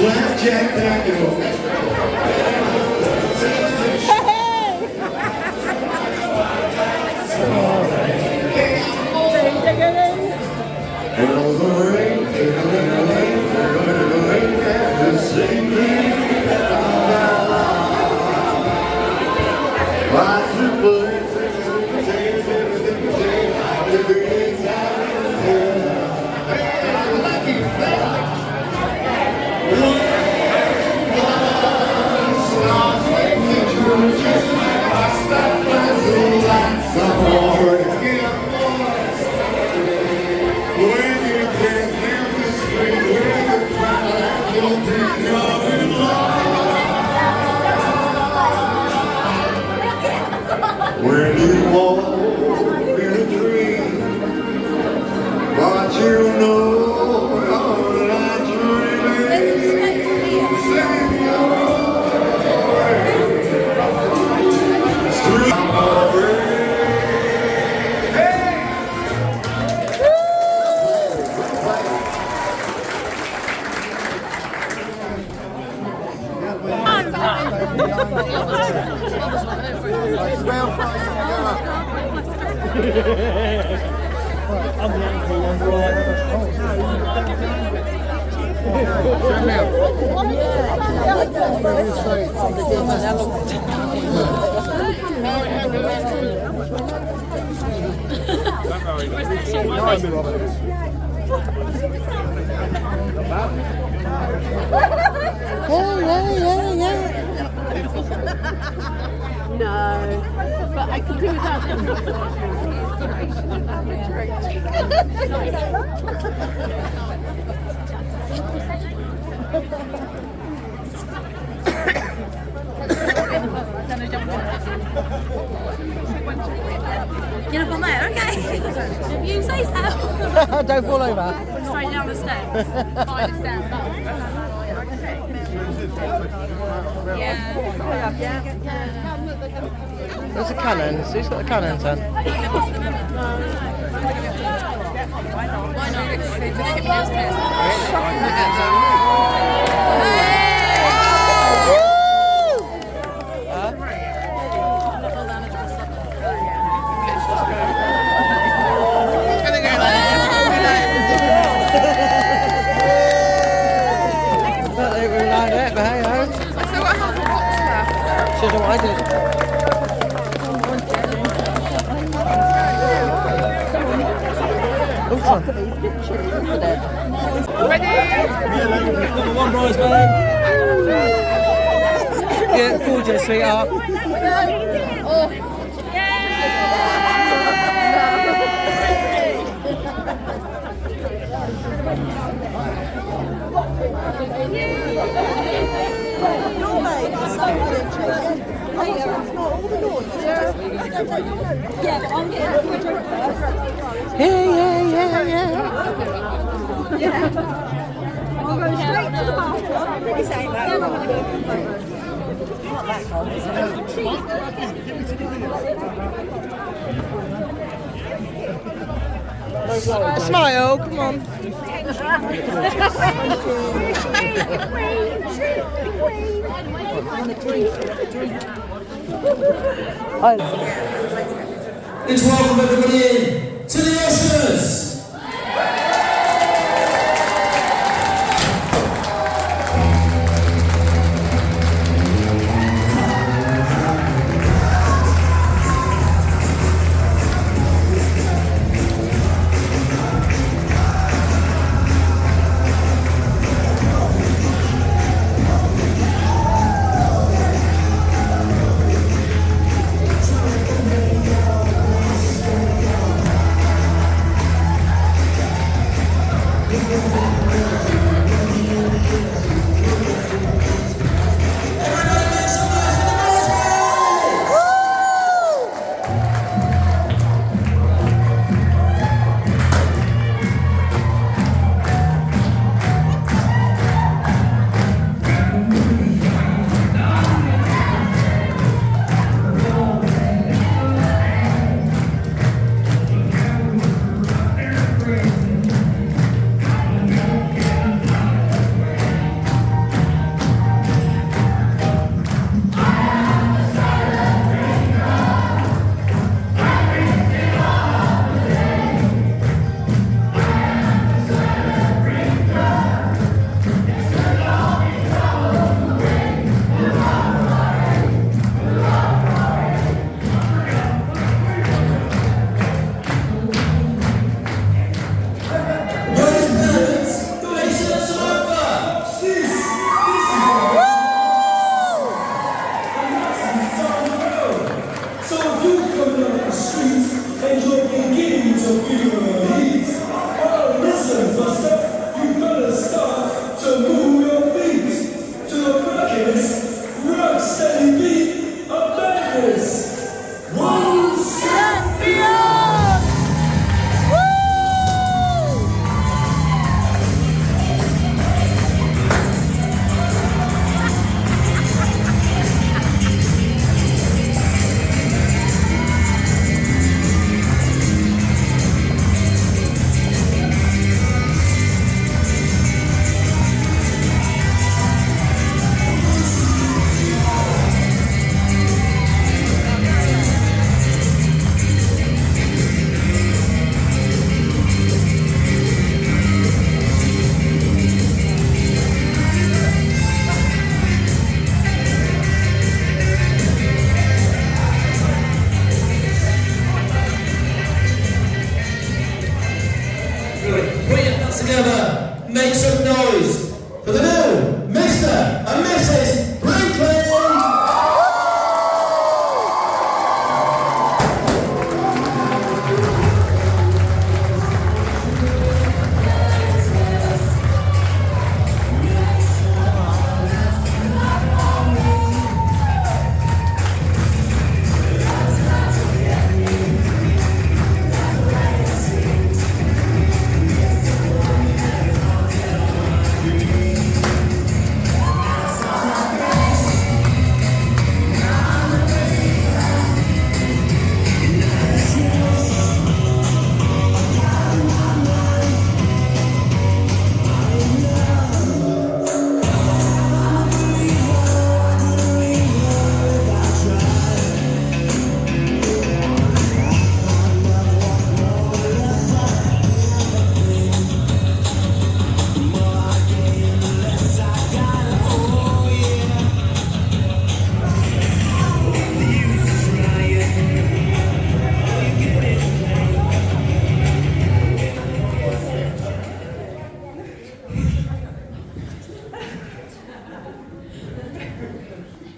Last Jack Daniels. When you walk in a dream, but you know you're not dreaming. Sing I'm the uncle on the right. No, but I can do that. Get up on there, okay? If you say so. Don't fall over. Straight down the steps. Fine, stand up. Yeah. Where's the cannons? Who's got the cannons then? Why not? Should have what I did. Ready? Number one bridesmaid. Yeah, gorgeous, sweetheart. Yeah, but I'm getting a drink first. Yeah. I'm going straight to the bathroom. He's saying that. Smile, come on. Let's welcome everybody in to the ushers.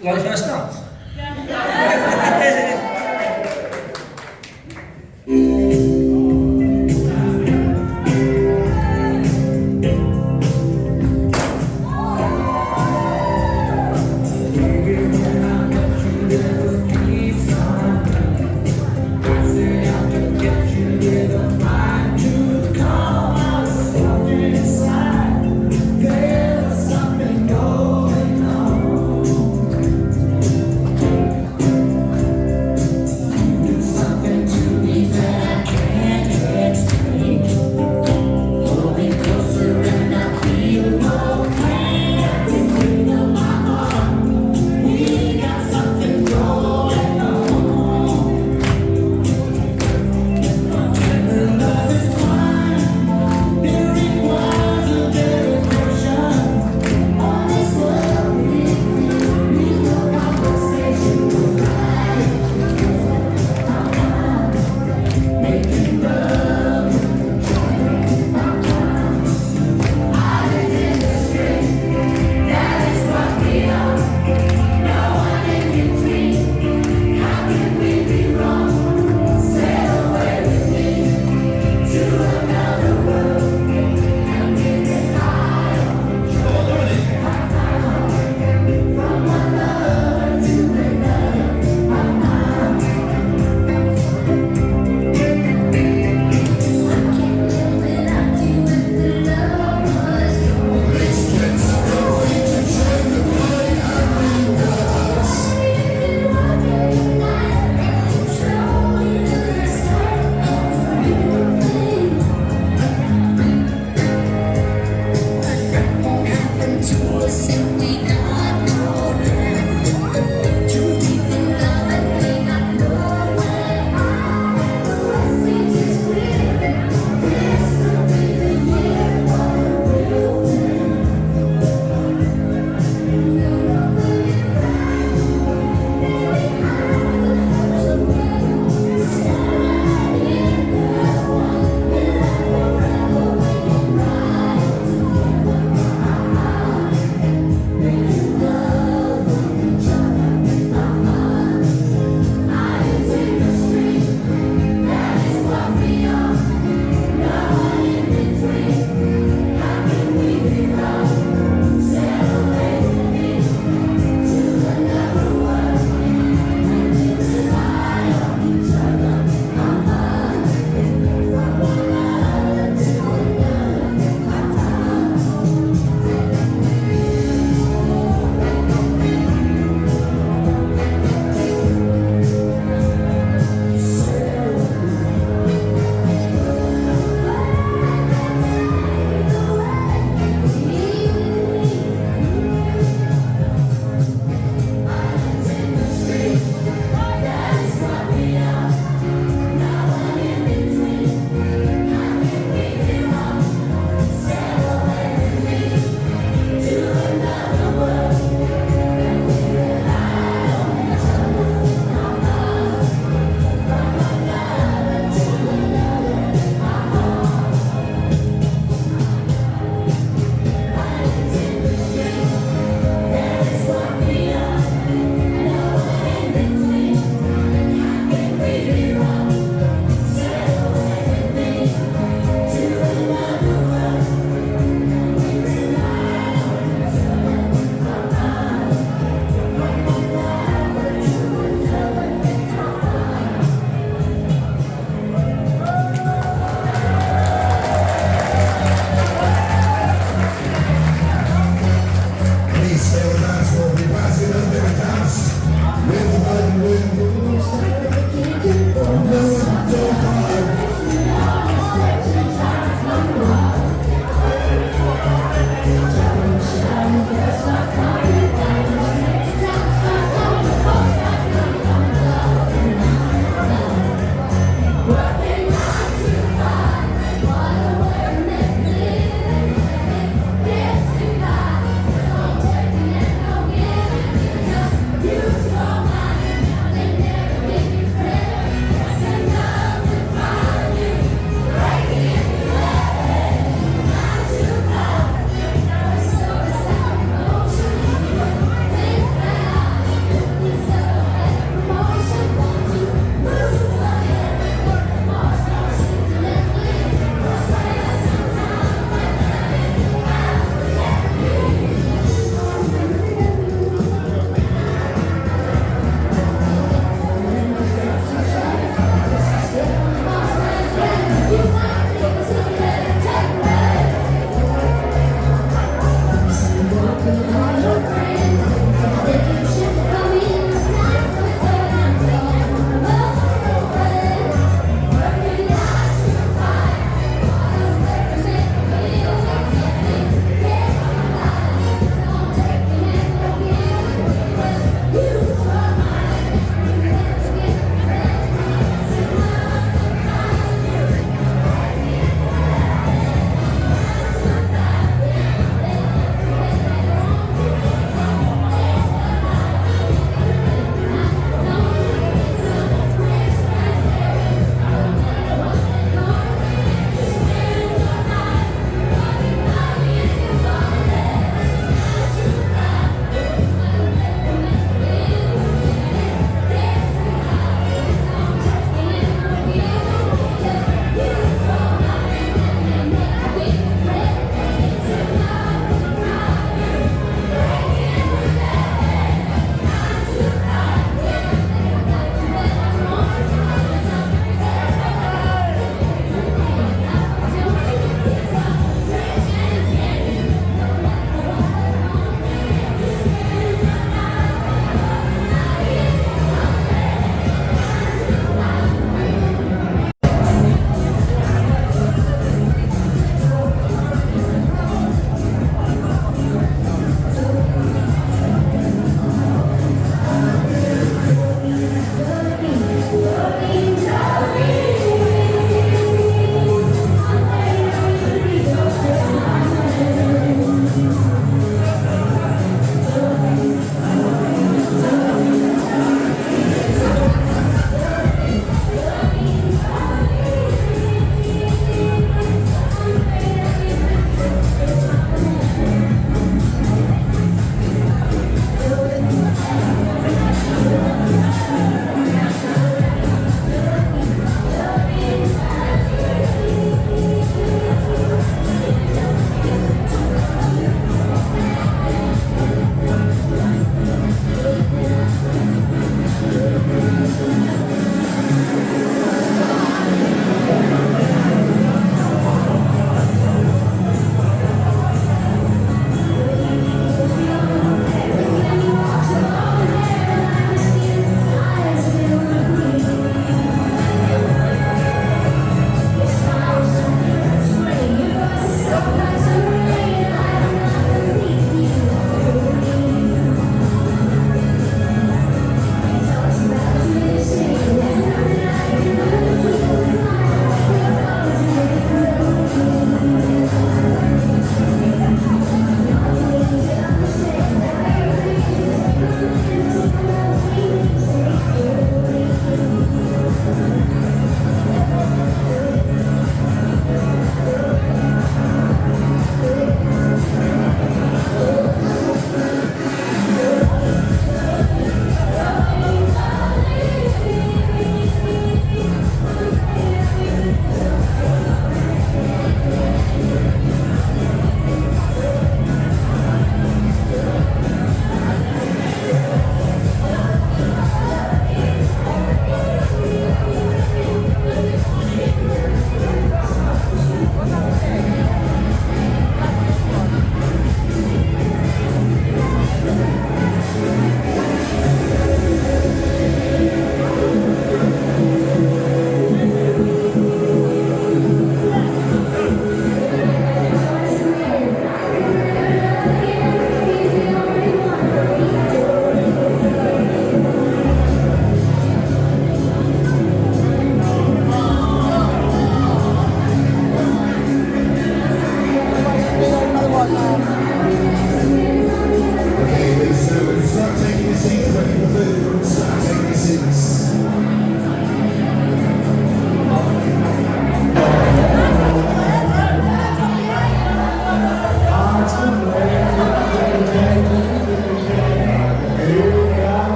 Life I start.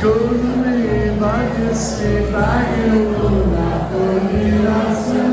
Scusami, ma che si fa che una collina se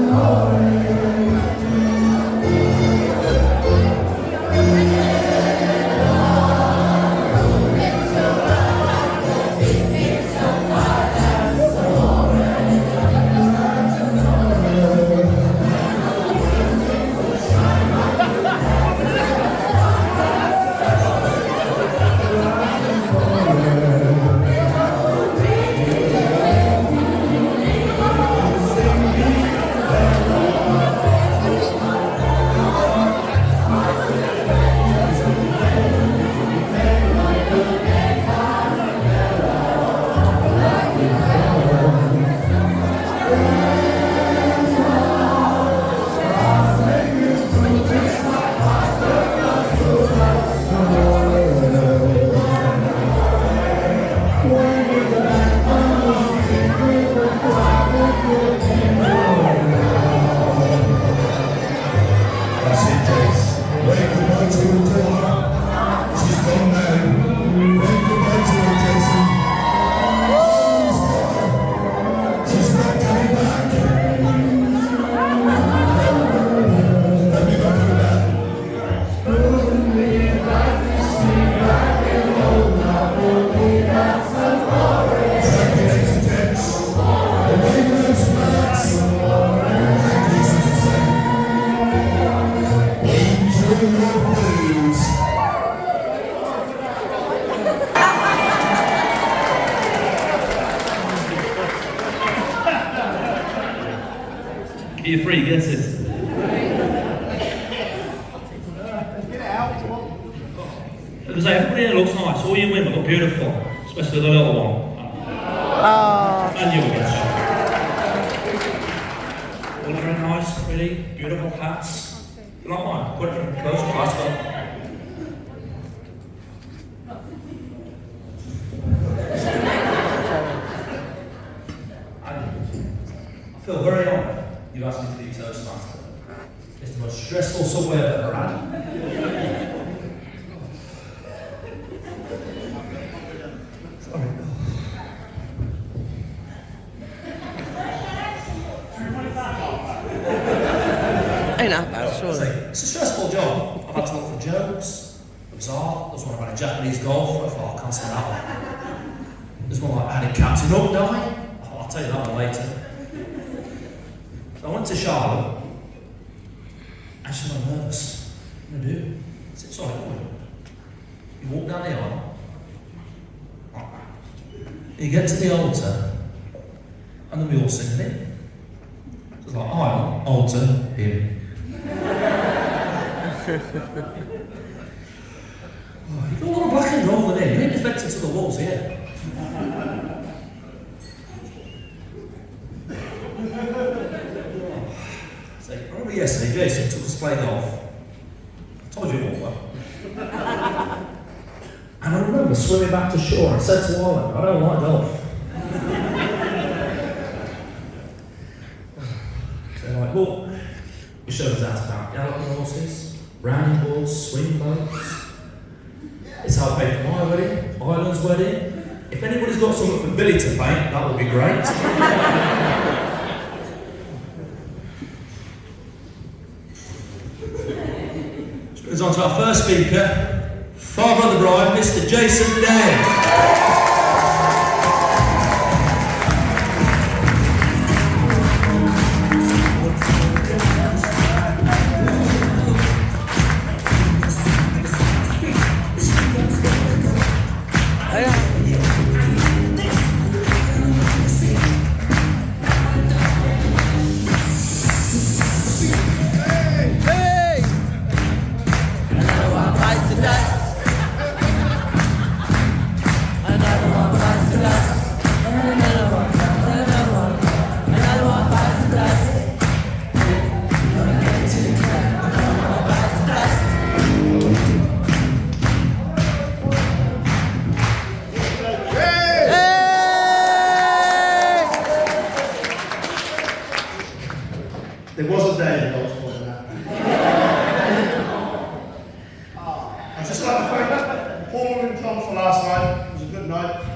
You're free, get it. Because everybody here looks nice, all you women look beautiful, especially the little one. Oh, And you again. All very nice, pretty, beautiful hats. You like mine? Put it close to us. I feel very honoured you asked me to be Toastmaster. It's the most stressful subway I've ever had. Sorry. ain't that bad, surely. It's a stressful job. I've had to look for jokes. It was hard. There's one about a Japanese golfer. I thought, I can't say that one. There's one like adding Captain Hook die. I'll tell you that one later. So I went to Charlotte. And she's not nervous. What do I do? I said, sorry, come on. You walk down the aisle. You get to the altar. And then we all sing it. So it's like, aisle, altar, hymn. Oh, you've got a lot of black and gold in here. You ain't affected to the walls here. So, I remember yesterday, Jason took us to play golf. I told you all well. And I remember swimming back to shore and said to Warren, I don't like golf. So they're like, well, we showed us how to count galloping horses, rounding boards, swing boats. It's how I paid for my wedding, Ireland's wedding. If anybody's got something for Billy to paint, that would be great. Which brings on to our first speaker, father of the bride, Mr. Jason Day. And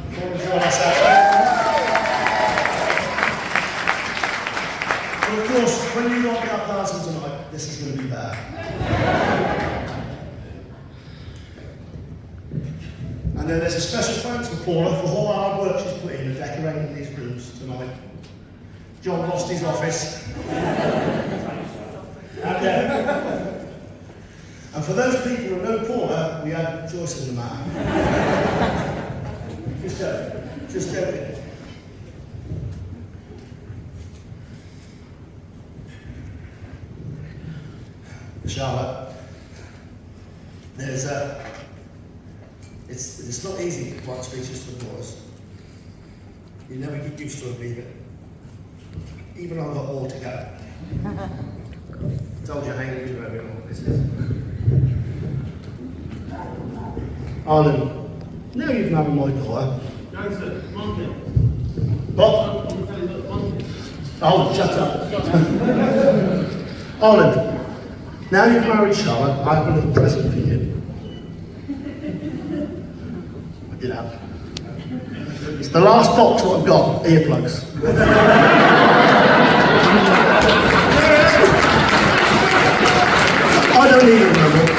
enjoy ourselves. But of course, when you lot get up dancing tonight, this is going to be bad. And then there's a special thanks for Paula for all the hard work she's put in decorating these rooms tonight. John lost his office. And for those people who know Paula, we had choice in the matter. Just joking. Charlotte, there's it's not easy to write speeches for boys. You never get used to it, even I've got all to go. Told you hang in where this is. Arlen, now you've married my daughter. What? Oh, shut up. Arlen, now you've married Charlotte, I've got a little present for you. I did have. It's the last box what I've got, earplugs. I don't need them anymore.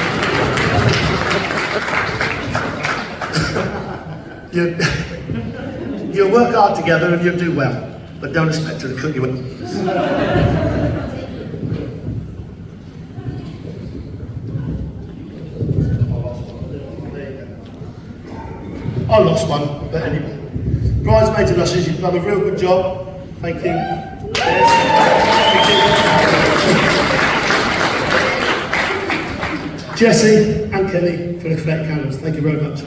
You'll work hard together and you'll do well, but don't expect her to cook you in. I lost one, but anyway. Bridesmaids and ushers, you've done a real good job. Thank you. Jesse and Kelly for the flat candles. Thank you very much.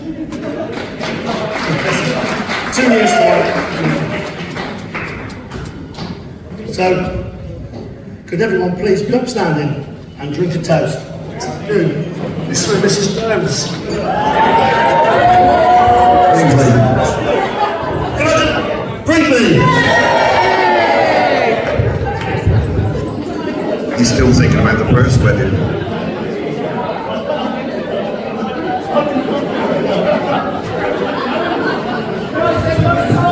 2 years for it. So, could everyone please be upstanding and drink a toast? Do. This is Mrs. Burns. Brinkley! He's still thinking about the first wedding.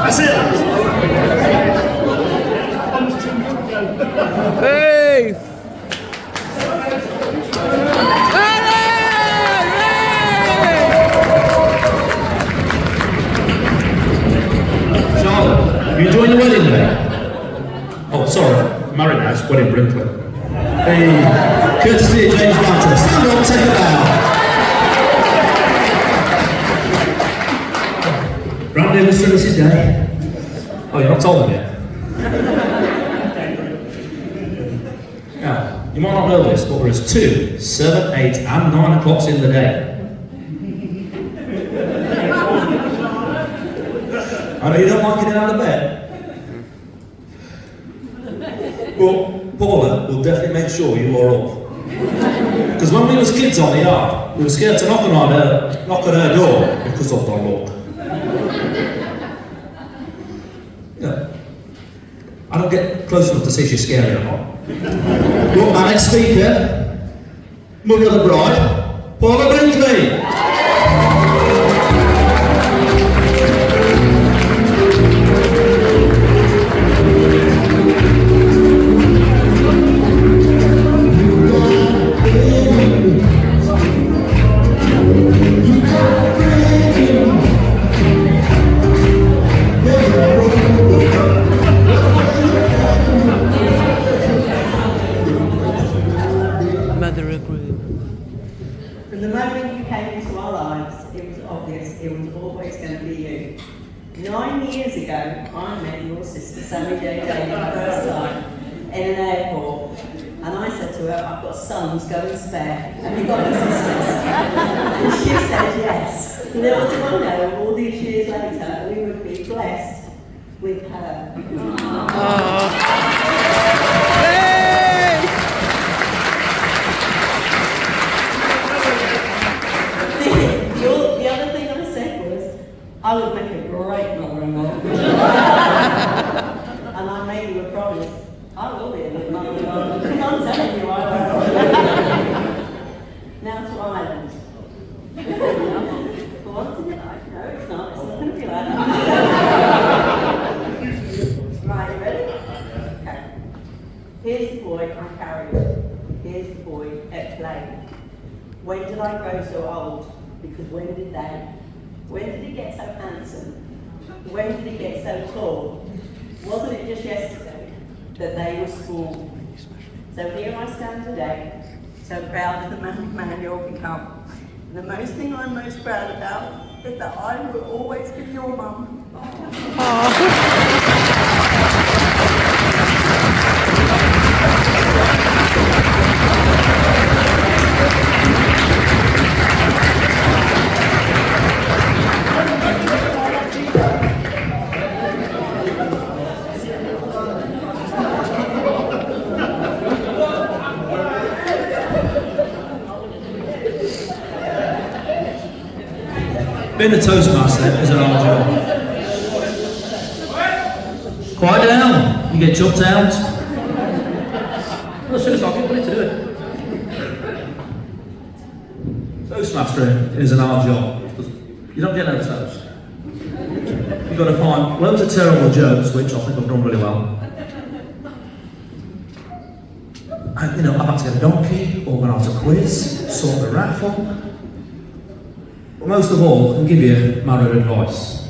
That's it! Hey! Charlotte, are you enjoying the wedding day? Oh, sorry, married house, wedding Brinkley. Hey, courtesy of James Banter. Stand up, take a bow. Brandy and Mr. and Mrs. Day. Oh, you're not told them yet? Now, you might not know this, but there is 2, 7, 8 and 9 o'clocks in the day. I know you don't like getting out of bed. Well, Paula will definitely make sure you are up. Because when we was kids on the yard, we were scared to knock on her door because of the lock. Yeah. I don't get close enough to see if she's scary or not. Look, my next speaker, mother of the bride, Paula Brinkley. Mother of groom. From the moment you came into our lives, it was obvious it was always going to be you. 9 years ago, I met your sister Sammy J. Day for the first time in an airport. And I said to her, I've got sons, go and spare. Have you got any sisters? And she said yes. Little do I know, all these years later, we would be blessed with her. The other thing I said was, I would make a great mother-in-law. And I made you a promise. I will be a good mother-in-law. I'm telling you, I will. Now to Ireland. For once in your life, no, it's not going to be like that. I grow so old? Because when did he get so handsome? When did he get so tall? Wasn't it just yesterday that they were small? So here I stand today, so proud of the man you'll become. The most thing I'm most proud about is that I will always be your mum. Being a Toastmaster is an hard job. Quiet down, you get chucked out. Well, seriously, I'll get ready to do it. Toastmastering is an hard job. You don't get no toast. You've got to find loads of terrible jokes, which I think I've done really well. And, I've had to get a donkey, organise a quiz, sort the raffle. But most of all, I can give you married advice.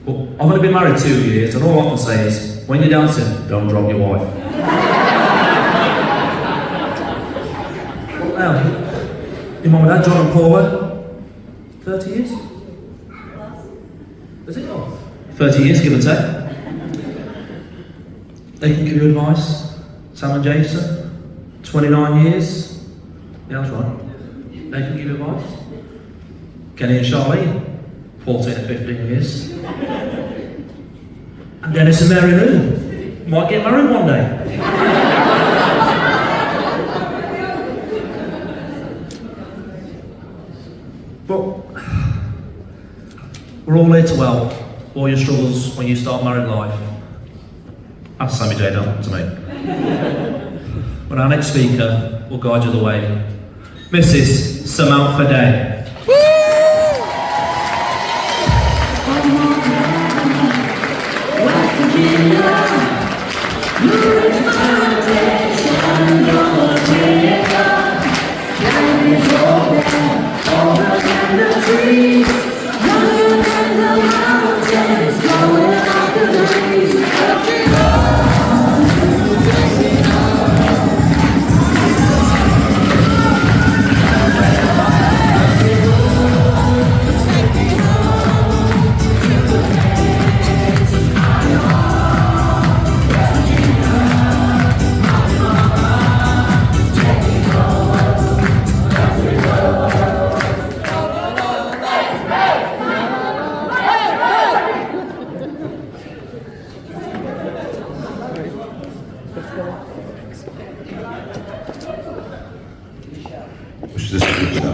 Well, I've only been married 2 years, and all I can say is, when you're dancing, don't drop your wife. Well, now, your mum and dad, John and Paula, 30 years? Is it? Oh, 30 years, give or take. They can give you advice. Sam and Jason, 29 years. Yeah, that's right. They can give you advice. Kenny and Charlene, 14 and 15 years. And Dennis and Mary Lou might get married one day. But we're all here to help all your struggles when you start married life. Ask Sammy J. Dunn to me. But our next speaker will guide you the way. Mrs. Samantha Day.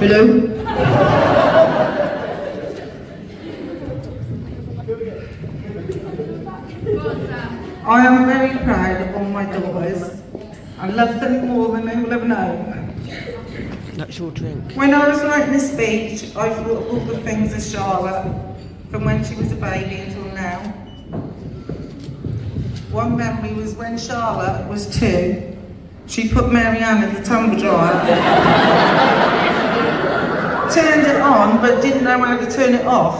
Hello? I am very proud of all my daughters. I love them more than they will have known. That's your drink. When I was writing this speech, I thought of all the things of Charlotte, from when she was a baby until now. One memory was when Charlotte was 2, she put Marianne in the tumble dryer, turned it on but didn't know how to turn it off.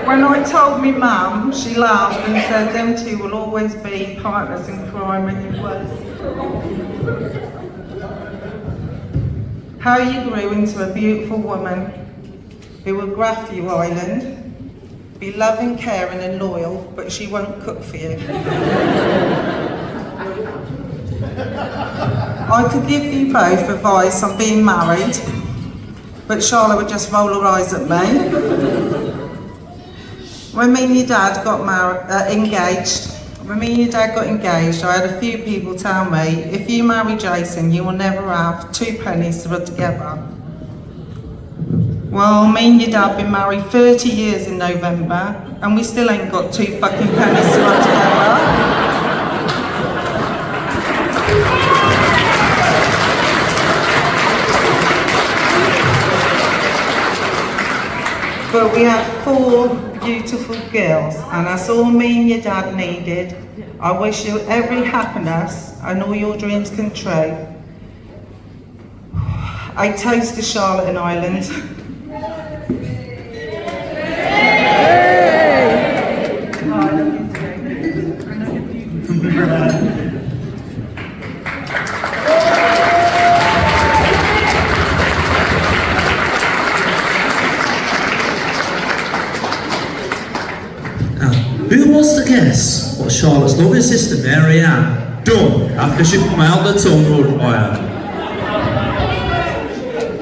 When I told me mum, she laughed and said, them two will always be partners in crime, and it was. How you grew into a beautiful woman who will graft you Island, be loving, caring and loyal, but she won't cook for you. I could give you both advice on being married, but Charlotte would just roll her eyes at me. When me and your dad got engaged, I had a few people tell me, if you marry Jason, you will never have 2 pennies to rub together. Well, me and your dad been married 30 years in November, and we still ain't got 2 fucking pennies to rub together. But we have 4 beautiful girls, and that's all me and your dad needed. I wish you every happiness and all your dreams come true. I toasted Charlotte in Ireland. Who wants to guess what Charlotte's loving sister Mary Ann done after she come out the tongue wire?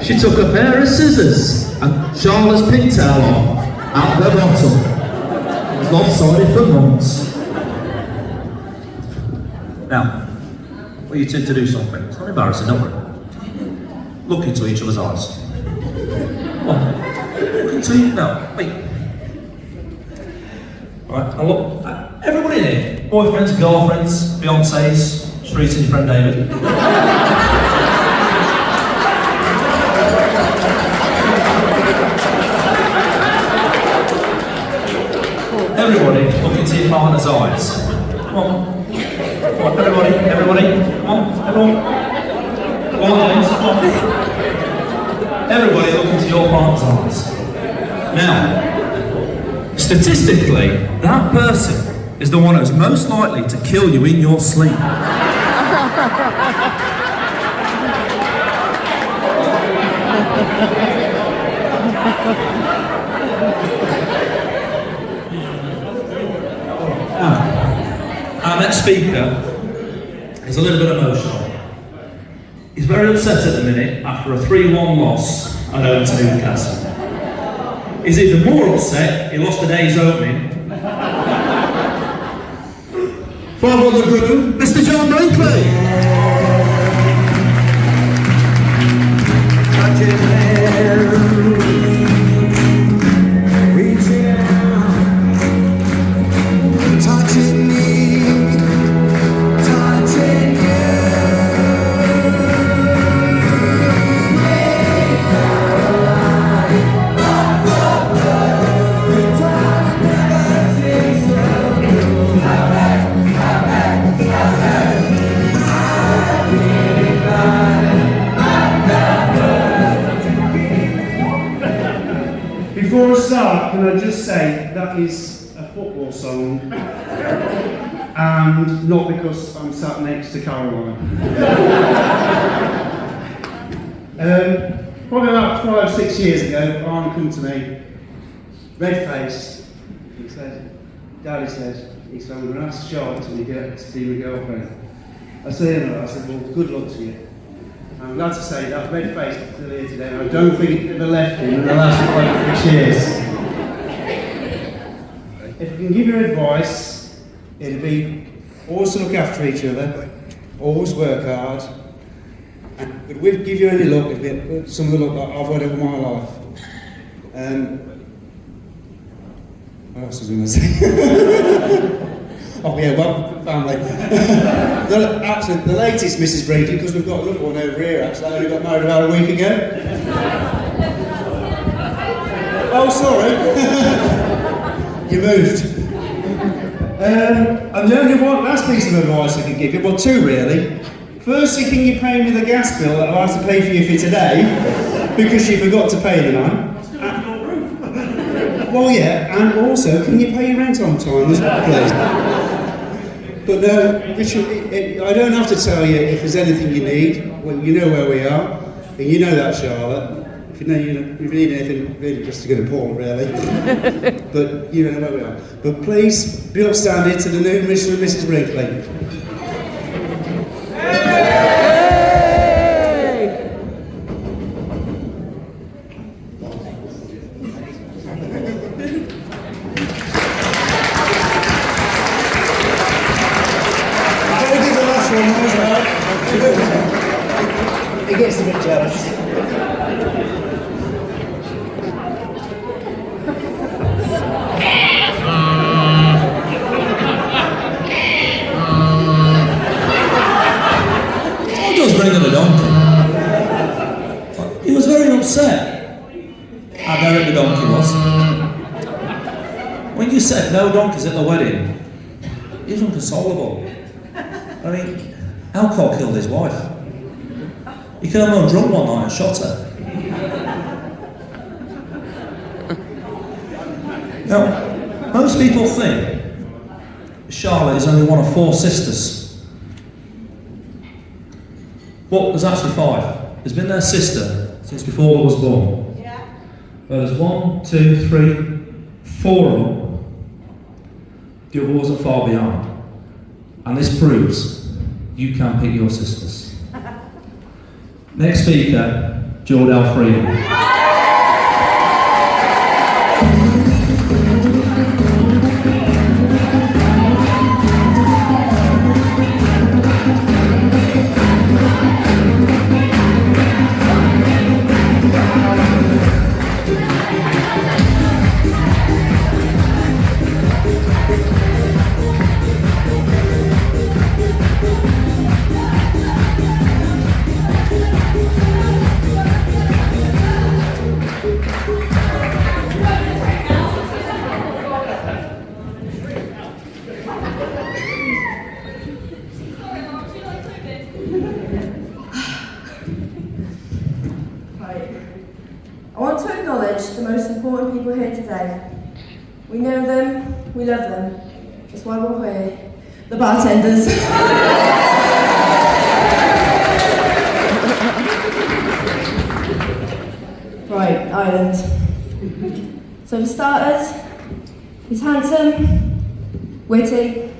She took a pair of scissors and Charlotte's pigtail off at the bottom. It was lopsided for months. Now, for you two to do something, it's not embarrassing, don't worry. Look into each other's eyes. Look into each, no, wait. Right, and look, everybody in here, boyfriends, girlfriends, Beyonce's, Street and your friend David. Everybody, look into your partner's eyes. Come on. Come on, everybody, come on, everyone. Come on, ladies, come on. Everybody, look into your partner's eyes. Now, statistically, that person is the one who's most likely to kill you in your sleep. Our next speaker is a little bit emotional. He's very upset at the minute after a 3-1 loss at home to Newcastle. He's even more upset he lost the day's opening. Father of the group, Mr. John Brinkley. Before I start, can I just say that is a football song, and not because I'm sat next to Caroline. Probably about 5-6 years ago, Arne come to me, red-faced. He said, Daddy said, I'm going to ask Charlotte to be my girlfriend. I said, no. I said, well, good luck to you. I'm glad to say that red face is still here today, and I don't think it ever left him in the last 5 years. If I can give you advice, it'd be always to look after each other, always work hard, and if we give you any luck, it'd be some of the luck that I've had over my life. What else was I going to say? Oh yeah, well, family. Actually, the latest Mrs. Brinkley, because we've got another one over here, actually, I only got married about a week ago. Oh, sorry. You moved. And the only one last piece of advice I can give you, well, two really. Firstly, can you pay me the gas bill that I'll have to pay for you for today, because you forgot to pay the night? Well, yeah, and also, can you pay your rent on time as well, please? But no, I don't have to tell you if there's anything you need. Well, you know where we are, and you know that, Charlotte. If you need anything, really just to get a Paul, really. But you know where we are. But please be upstanding to the new Mr. and Mrs. Brinkley. He gets a bit jealous. I'll just bring him a donkey. He was very upset how Derek the donkey was. When you said no donkeys at the wedding, he was inconsolable. I mean, alcohol killed his wife. You came home drunk one night and shot her. Now, most people think Charlotte is only one of 4 sisters. But there's actually 5. There's been their sister since before I was born. Yeah. But there's 1, 2, 3, 4 of them. The other wasn't far behind. And this proves you can pick your sisters. Next speaker, Jordal Freeman. I want to acknowledge the most important people here today. We know them, we love them. That's why we're here. The bartenders. Right, Ireland. So for starters, he's handsome, witty,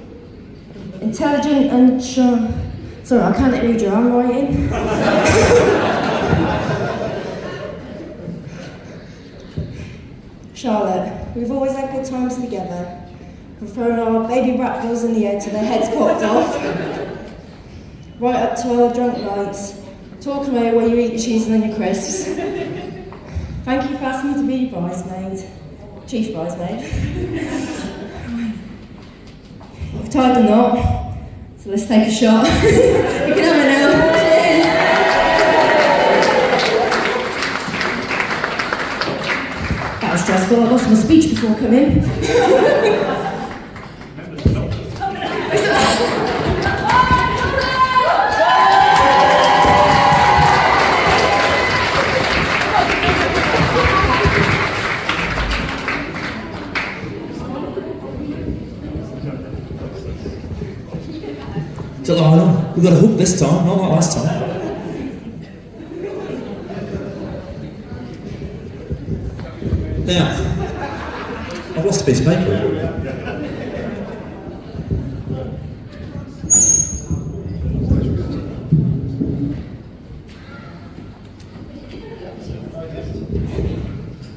intelligent and sorry, I can't read your handwriting. Charlotte, we've always had good times together. We've thrown our baby brat dolls in the air till their heads popped off. Right up to our drunk nights, talking about where you eat your cheese and then your crisps. Thank you for asking me to be your bridesmaid. Chief bridesmaid. I've tied the knot, so let's take a shot. You can have it now. Cheers. That was stressful. I lost my speech before coming. Delilah, we've got a hook this time, not like last time. Now, I've lost a piece of paper.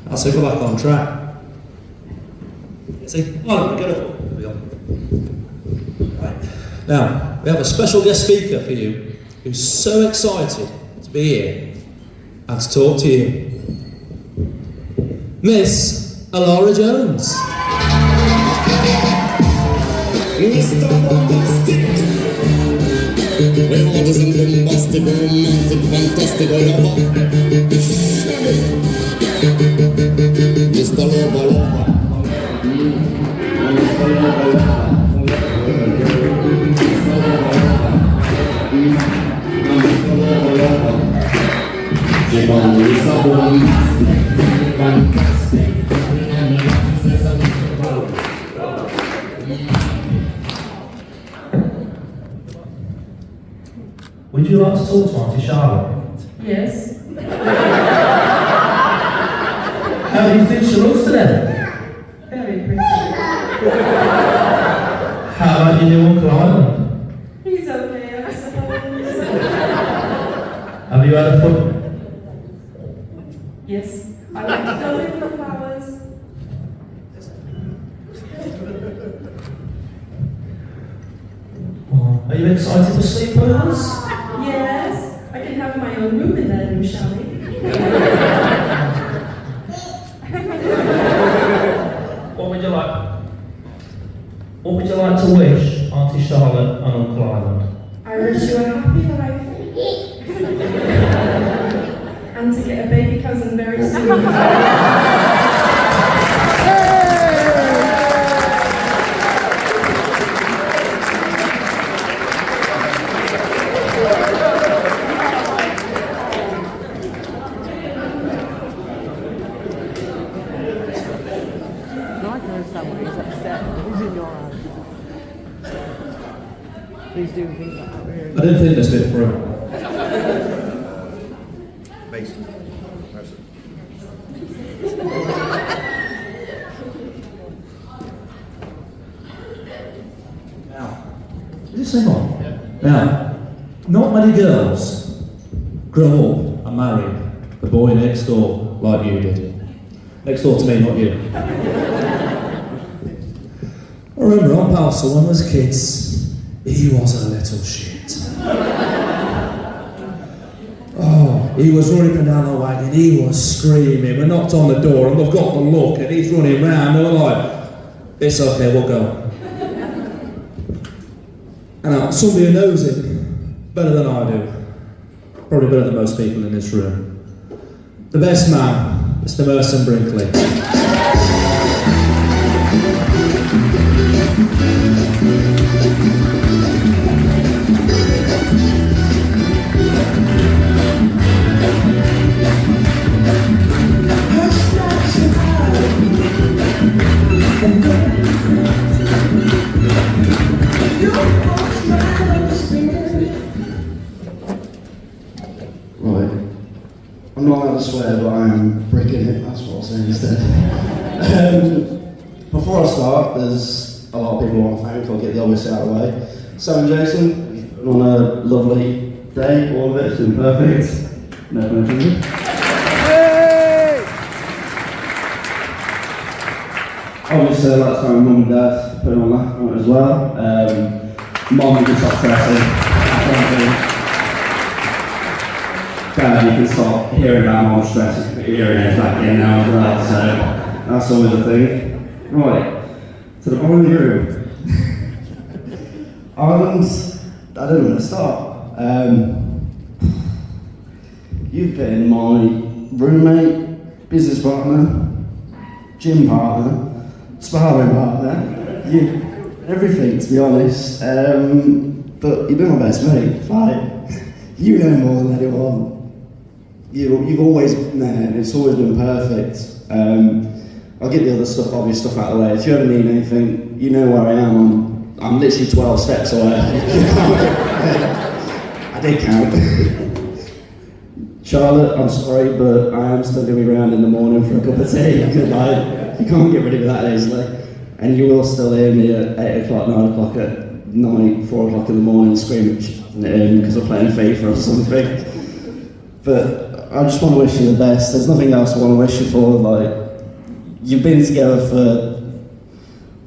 I'll say go back on track. See, oh, get it. There we go. Right. Now, we have a special guest speaker for you who's so excited to be here and to talk to you. Miss Alara Jones. Mr. Bombastic. Well, what is in bombastic, romantic, fantastic, lover? Mr. Lover, lover. Would you like to talk to Auntie Charlotte? Yes. How do you think she looks today? Very pretty. How about your new Uncle Ireland? He's okay, I suppose. Have you had a foot? Yes. I like to go in for flowers. Are you excited to sleep with us? Yes. I can have my own room in that room, shall we? What would you like? What would you like to wish Auntie Charlotte and Uncle Ireland? I wish you a happy life. And to get a baby cousin very soon. your hand. Please do things like that. Really. I didn't think this bit through. Mason. Now, is this thing on? Yeah. Now, not many girls grow up and marry the boy next door like you did. Next door to me, not you. I remember on Palsel when we was kids, he was a little shit. Oh, he was running down the wagon, he was screaming. We knocked on the door and we've got the look and he's running round and we're like, it's okay, we'll go. And somebody who knows him better than I do, probably better than most people in this room. The best man, Mr. Merson Brinkley. Right. I'm not allowed to swear, but I am bricking it, that's what I'll say instead. Before I start, there's a lot of people I want to thank, I'll get the obvious out of the way. Sam and Jason, on a lovely day, all of it, it's been perfect. No pun intended. Obviously, I'd like to thank Mum and Dad for putting on that on it as well. Mum, you can stop stressing. Dad, you can stop hearing about Mum stressing, put your hearing aids back in now as well, so that's always a thing. Right, to the bottom of the room. Ireland, I don't know where to start. You've been my roommate, business partner, gym partner, sparring partner, everything to be honest. But you've been my best mate. Like, you know more than anyone. You've always been there, and it's always been perfect. I'll get the other stuff, obvious stuff out of the way. If you ever need anything, you know where I am. I'm literally 12 steps away. I did count. Charlotte, I'm sorry, but I am still going to be around in the morning for a cup of tea. Like, you can't get rid of me that easily. And you will still hear me at 8 o'clock, 9 o'clock at night, 4 o'clock in the morning screaming because we're playing FIFA or something. But I just want to wish you the best. There's nothing else I want to wish you for. Like, you've been together for,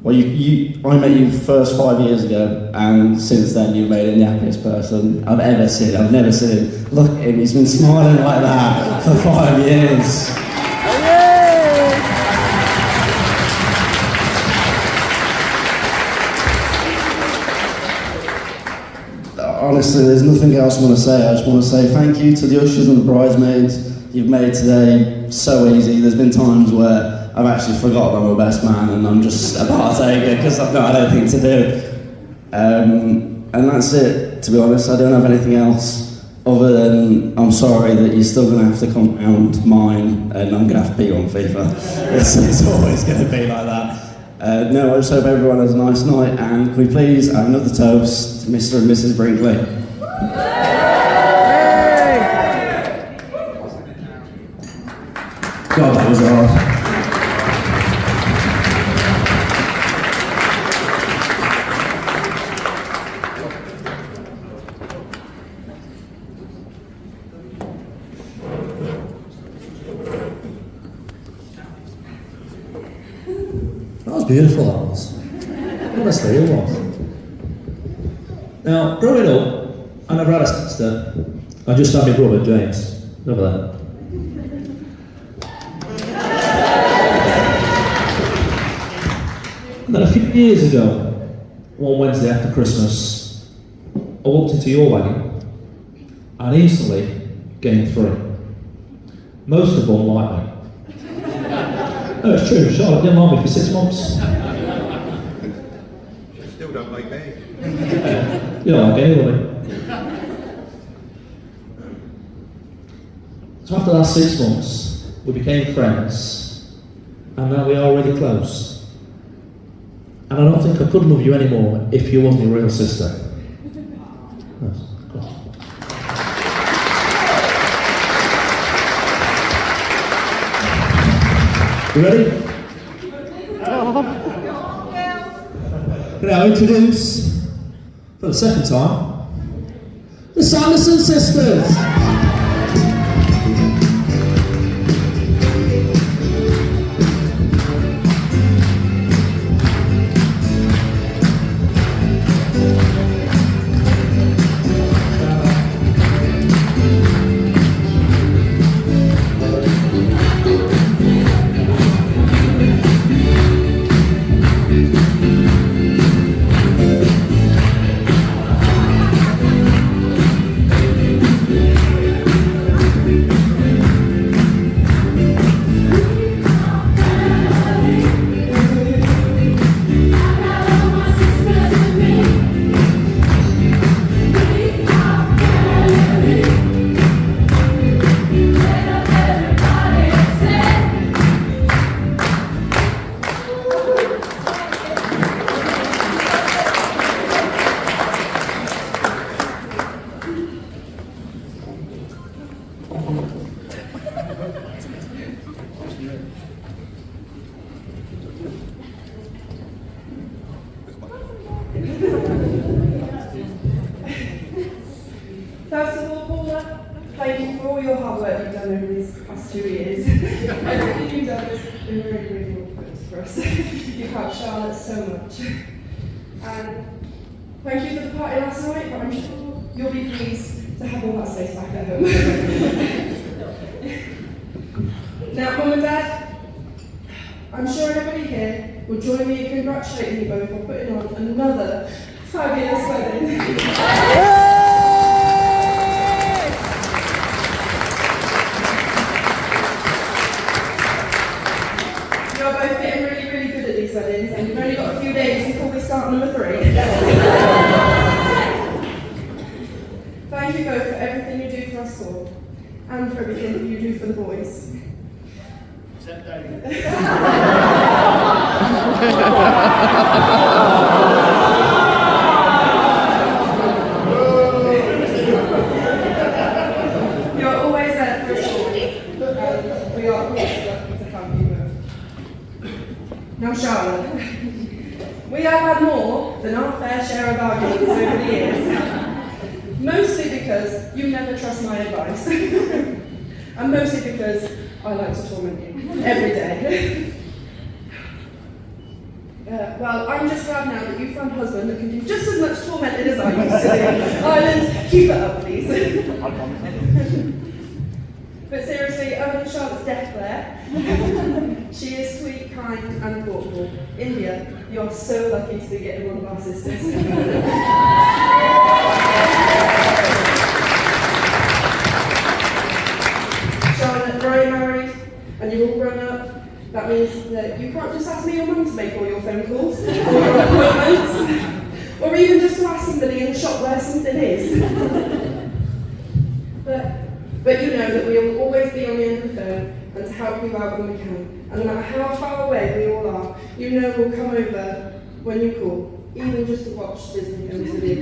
well, I met you first 5 years ago, and since then you've made him the happiest person I've ever seen. I've never seen him. Look at him, he's been smiling like that for 5 years. Honestly, there's nothing else I want to say. I just want to say thank you to the ushers and the bridesmaids. You've made today so easy. There's been times where I've actually forgotten I'm a best man and I'm just about to take it because I've not had anything to do. And that's it, to be honest. I don't have anything else other than I'm sorry that you're still going to have to come round mine and I'm going to have to beat you on FIFA. It's always going to be like that. No, I just hope everyone has a nice night, and can we please have another toast to Mr. and Mrs. Brinkley. God, that was hard. That was beautiful, that was. Honestly, it was. Now, growing up, I never had a sister. I just had my brother, James. Over there. And then a few years ago, one Wednesday after Christmas, I walked into your wagon and instantly gained 3. Most of them like me. No, it's true, Charlotte didn't like me for 6 months. Still don't like me. You don't like anybody. So after that 6 months, we became friends, and now we are really close. And I don't think I could love you anymore if you wasn't your real sister. Yes, go on. You ready? Can I introduce, for the second time, the Sanderson sisters. First of all, Paula, thank you for all your hard work you've done over these past 2 years. Everything you've done has been really, really important for us. You've helped Charlotte so much. And thank you for the party last night, but I'm sure you'll be pleased to have all that space back at home. Now, Mum and Dad, I'm sure everybody here will join me in congratulating you both on putting on another fabulous wedding. You're both getting really, really good at these weddings, and you've only got a few days before we start number 3. Thank you both for everything you do for us all, and for everything that you do for the boys. Except David. You're always there for us all, and we are always lucky to have you both. Now, Charlotte, we have had more than our fair share of arguments over the years. Mostly because you never trust my advice. And mostly because I like to torment you every day. Well, I'm just glad now that you found a husband that can do just as much tormented as I used to do. Ireland, keep it up, please. But seriously, other than Charlotte's death glare, she is sweet, kind, and thoughtful. India, you're so lucky to be getting one of our sisters. Charlotte, Brian married, and you're all grown up. That means that you can't just ask me or Mum to make all your phone calls, or your appointments, or even just to ask somebody in the shop where something is. But you know that we will always be on the end of the phone and to help you out when we can. And no matter how far away we all are, you know we'll come over when you call, even just to watch Disney films with you.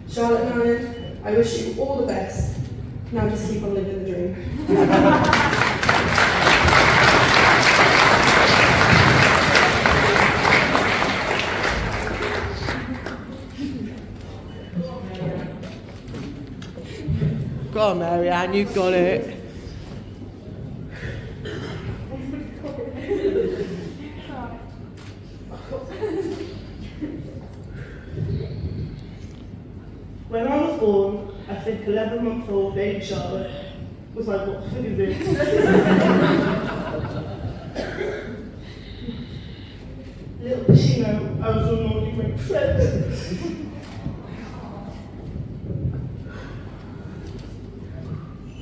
Charlotte and Ireland, I wish you all the best. Now just keep on living the dream. Go on, Marianne, you've got it. When I was born, I think 11-month-old baby Charlotte was like, what the fuck is this? Little did she know, I was an only great friend.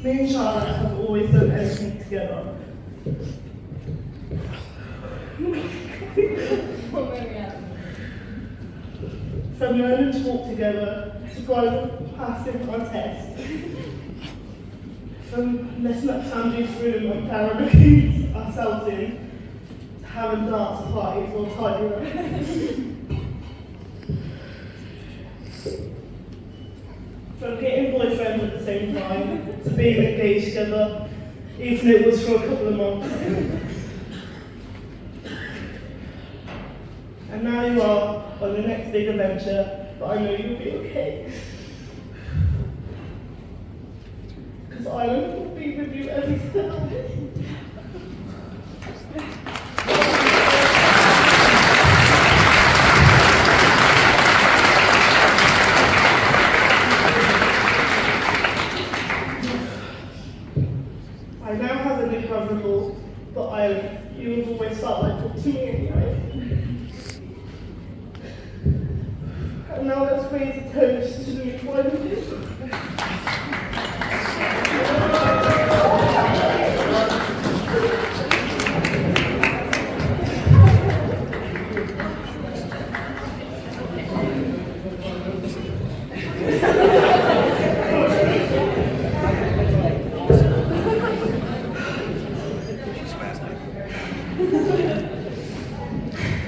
Me and Charlotte have always done everything together. From learning to walk together, to passing our test, from messing up Sandy's room and paralyzing ourselves in, to having dance parties or tidy up. From getting boyfriends at the same time to being engaged together, even if it was for a couple of months. And now you are on the next big adventure, but I know you'll be okay. Because Ireland will be with you every step of it. I now have a new brother-in-law, but you have always felt like talk to me anyway. And now let's raise a toast to the new wife.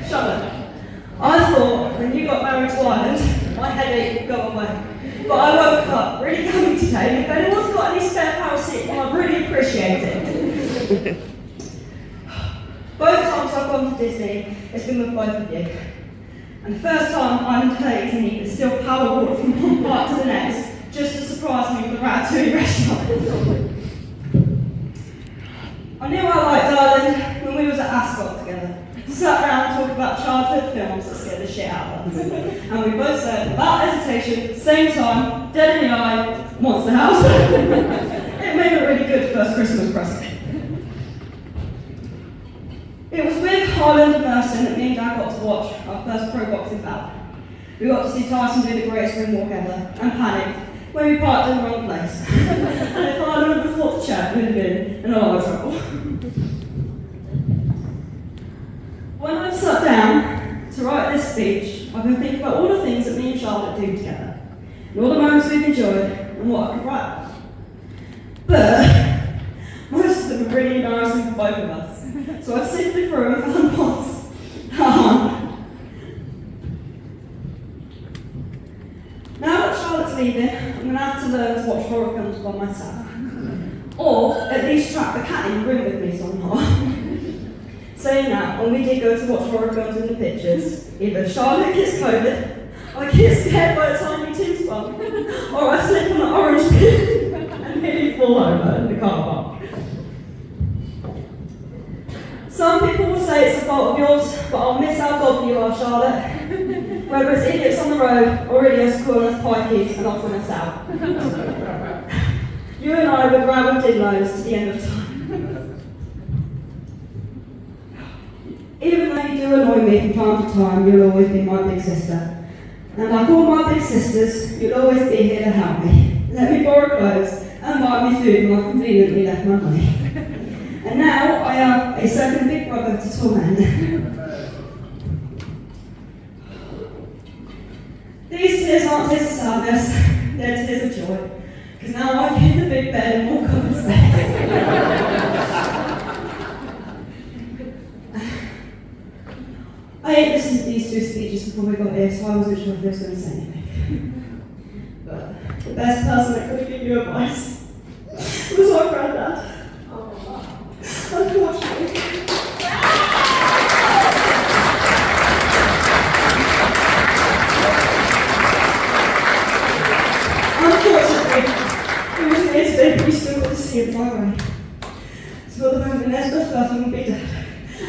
Charlotte, I thought when you got married to Ireland, my headache would go away. But I woke up really coming today, and if anyone's got any spare power sick, I'd really appreciate it. Both times I've gone to Disney, it's been with both of you. And the first time Ireland Hate and Eat is still power walk from one part to the next, just to surprise me with the Ratatouille restaurant. I knew I liked Ireland when we was at Ascot together. Sat around and talked about childhood films that scared the shit out of us. And we both said, without hesitation, same time, dead in the eye, Monster House. It made a really good first Christmas present. It was with Harland and Merson that me and Dad got to watch our first pro boxing bout. We got to see Tyson do the greatest ring walk ever, and panicked when we parked in the wrong place. And if Harland had thought to chat, we'd have been in a lot of trouble. When I sat down to write this speech, I've been thinking about all the things that me and Charlotte do together, and all the moments we've enjoyed, and what I could write about. But most of them are really embarrassing for both of us, so I've sifted through and found ones. Now that Charlotte's leaving, I'm going to have to learn to watch horror films by myself, or at least trap the cat in the room with me somehow. Saying that, when we did go to watch horror films in the pictures, either Charlotte gets COVID, I get scared by a tiny tin spot, or I slip on an orange pit and nearly fall over in the car park. Some people will say it's the fault of yours, but I'll miss how godly you are, Charlotte. Whether it's idiots on the road or idiots calling us pikeys and offering us out. You and I would ride with Dinlows to the end of time. Even though you do annoy me from time to time, you'll always be my big sister. And like all my big sisters, you'll always be here to help me. Let me borrow clothes and buy me food when I've conveniently left my money. And now I have a second big brother to torment. These tears aren't tears of sadness, they're tears of joy. Because now I get in the big bed and walk on the stairs. I ain't listened to these two speeches before we got here, so I wasn't sure if they was going to say anything. But the best person that could give you advice was my granddad. Unfortunately. He was here today, but we still got to see him my way. So at the moment, the next best person will be Dad.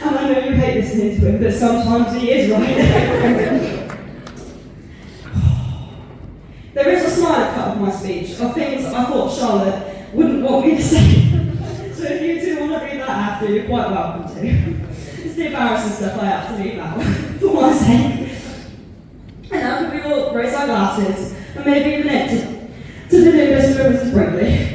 And I know you hate listening to him, but sometimes he is right. There is a slight cut of my speech of things I thought Charlotte wouldn't want me to say. So if you two want to read that after, you're quite welcome to. It's the embarrassing stuff I have to leave out, for my sake. And now could we all raise our glasses and maybe even empty to the new Mr. and Mrs. Brinkley.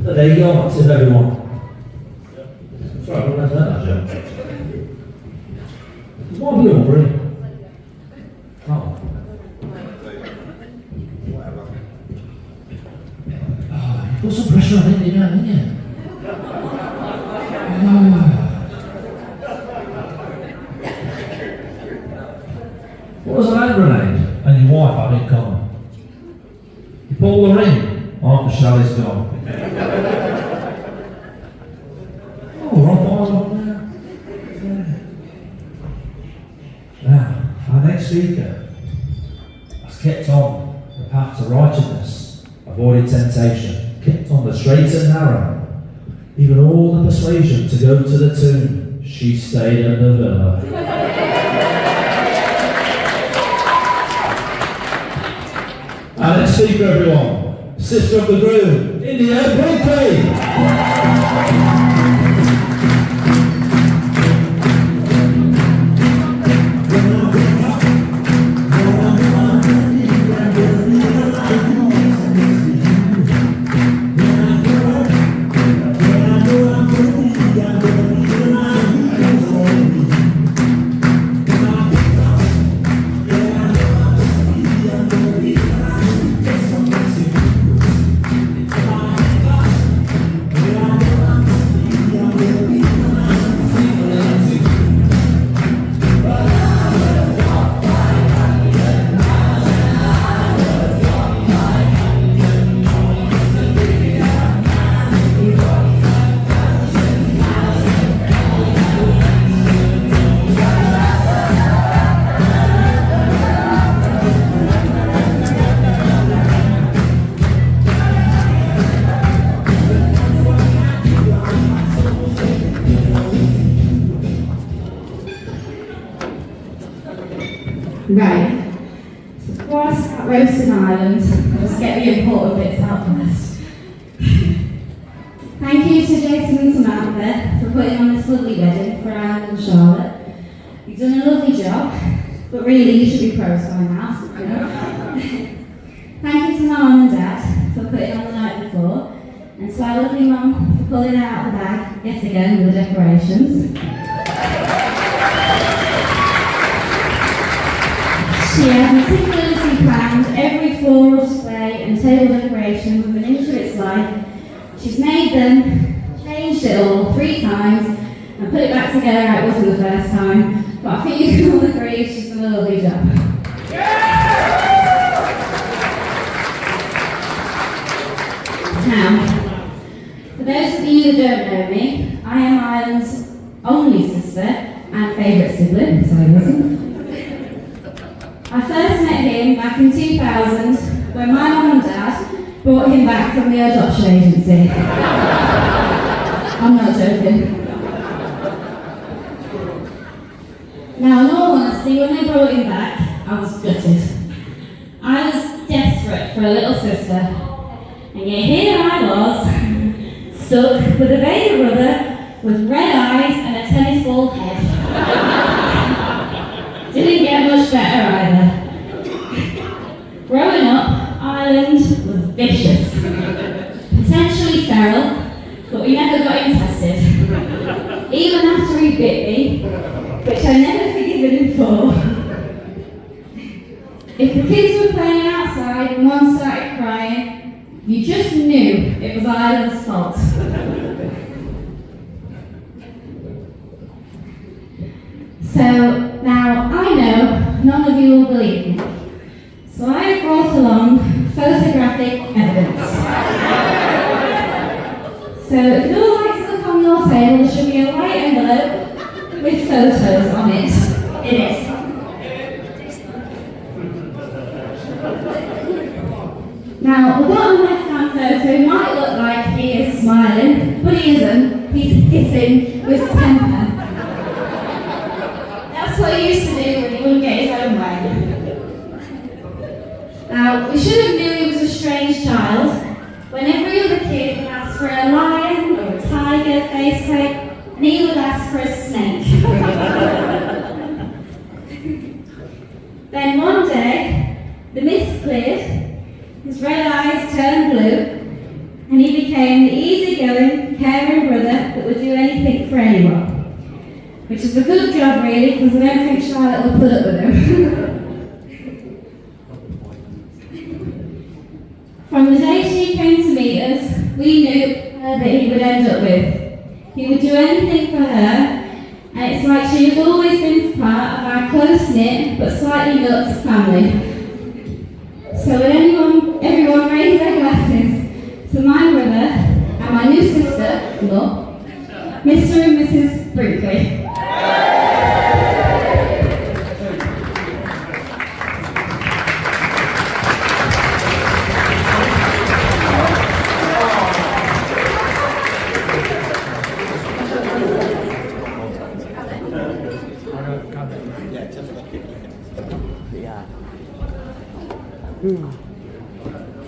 The there you go, that's it everyone. Sorry, I don't know that joke. What are you hungry? Oh. Oh, you put some pressure on it, didn't you? What was an hand grenade and your wife had in common? You pull the ring, half the shell is gone. Oh, we're on fire now. Now, our next speaker has kept on the path to righteousness, avoided temptation, kept on the straight and narrow. Even all the persuasion to go to the tomb, she stayed at the villa. Our next speaker, everyone, sister of the groom, India Brinkley. Right. So before I start roasting Ireland, I'll just get the important bits out first. Thank you to Jason and Samantha for putting on this lovely wedding for Ireland and Charlotte. You've done a lovely job, but really you should be pros by now. You know? Thank you to my mum and dad for putting on the night before, and to our lovely mum for pulling it out of the bag yet again with the decorations. She has meticulously planned every floral display and table decoration with an inch of its life. She's made them, changed it all 3 times, and put it back together how it wasn't the first time. But I think you can all agree she's done a lovely job. Now, for those of you that don't know me, I am Ireland's only sister and favourite sibling, so I wasn't. I first met him back in 2000 when my mum and dad brought him back from the adoption agency. I'm not joking. Now, in all honesty, when they brought him back, I was gutted. I was desperate for a little sister, and yet here I was, stuck with a baby brother with red eyes and a tennis ball head. Didn't get much better either. Growing up, Ireland was vicious, potentially feral, but we never got him tested. Even after he bit me, which I never forgiven him for. If the kids were playing outside and one started crying, you just knew it was Ireland's fault. So now I know none of you will believe me. So I have brought along photographic evidence. So if you'd all like to look on your table, there should be a white envelope with photos on it. In it. Now, the bottom left-hand photo might look like he is smiling, but he isn't. He's hissing with temper. That's what he used to do when he wouldn't get his own way. Now, we should have knew he was a strange child when every other kid would ask for a lion or a tiger face tape, and he would ask for a snake. Then one day, the mist cleared, his red eyes turned blue, and he became the easy caring brother that would do anything for anyone. Which is a good job really, because I don't think Charlotte will put up with him. From the day she came to meet us, we knew that he would end up with. He would do anything for her, and it's like she has always been part of our close-knit but slightly nuts family. So would everyone raise their glasses to my brother and my new sister-in-law, Mr. and Mrs. Brinkley.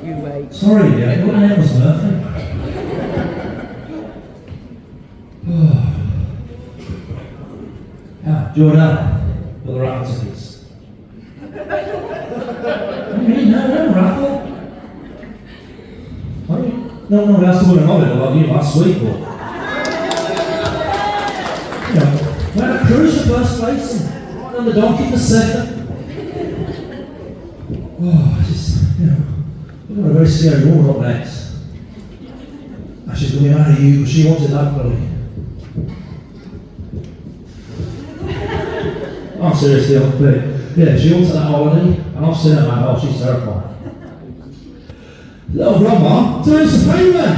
You wait. Sorry, yeah, your name was Murphy. Yeah, Jordan, for the raffle tickets. No, raffle. No, that's the winning of it, like you last week, or... You know, we had a cruise for first place, and the donkey for second. We've got a very scary woman up next. And she's going to marry you, but she wants it that bloody. I'm seriously on the yeah, she wants that holiday, and I've seen her, man. Oh, she's terrified. Little grandma, do us a favour!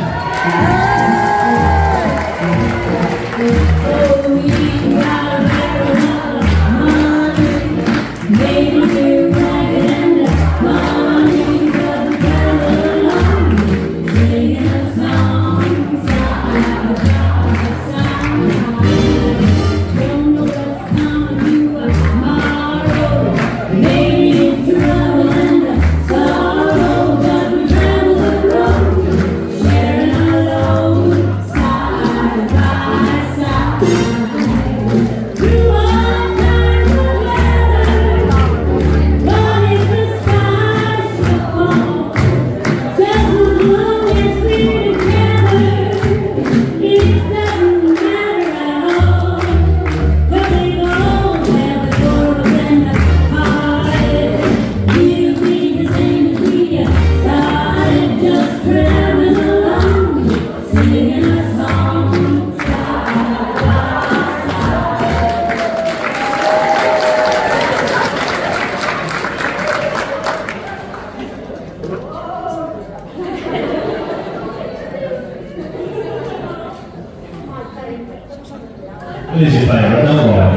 Who's your favourite? No one.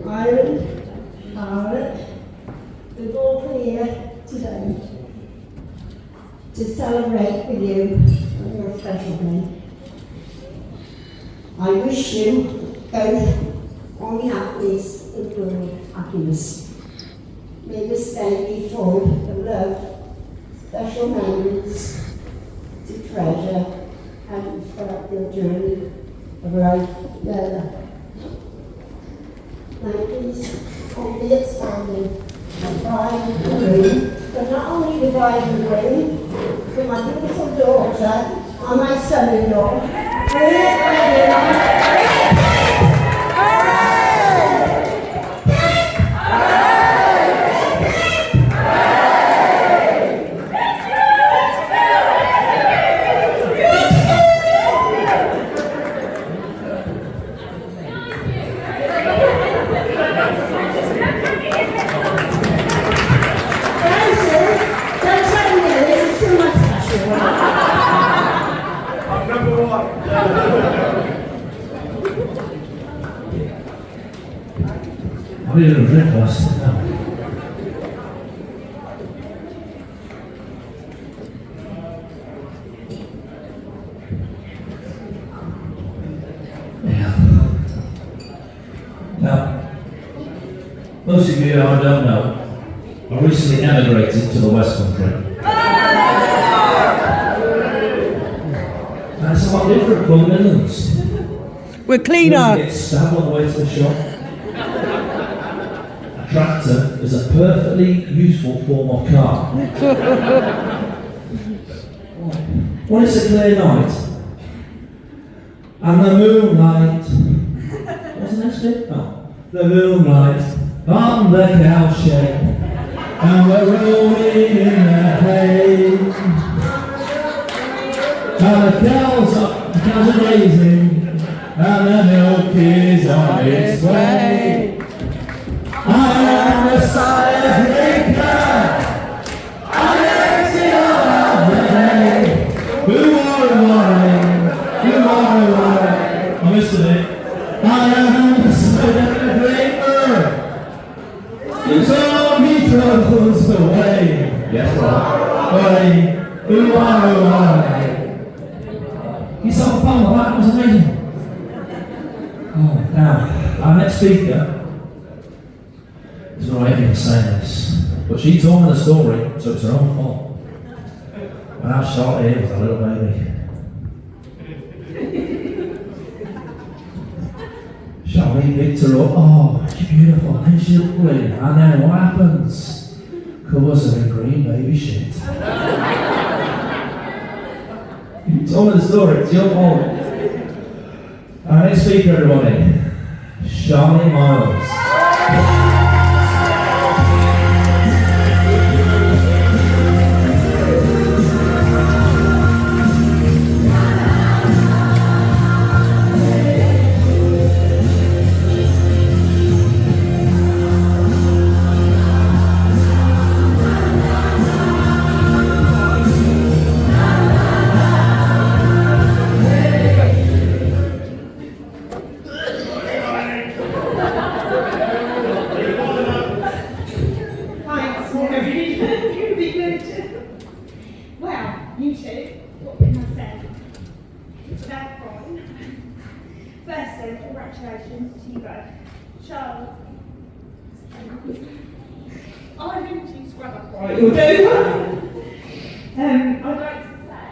Ireland, Charlotte, we've all come here today to celebrate with you on your special day. I wish you both only happiness and good happiness. May this day be full of love, special memories to treasure and start your journey of life together. Now please only expanding the bride and groom, but not only the bride and groom, but my beautiful daughter and my son-in-law. Please, my dear. I need a drink last night. Now, most of you I don't know, I recently emigrated to the West Country. And it's a lot different from the Midlands. We're cleaner. You get stabbed on the way to the shop. tractor is a perfectly useful form of car. When it's a clear night, and the moonlight, what's the next bit? Oh, the moonlight on the cowshed, and we're rolling in the hay. And the cows are grazing, and the milk is on its way. I am the silent drinker, I'm empty of the day. Who are I missed it. I am the silent drinker, it's all me troubles away. Yes, right. Who are I? You saw the poem of that, it was amazing. Oh, now, our next speaker is not even saying this, but she told me the story, so it's her own fault. When our Charlotte here was a little baby. Charlotte picked her up, oh, she's beautiful, and she's ugly, and then what happens? Covers her in green baby shit. You told me the story, it's your fault. Our next speaker, everybody, Charlie Miles. Firstly, congratulations to you both. Charles, I'm into scrub up right. You'll do. I'd like to say,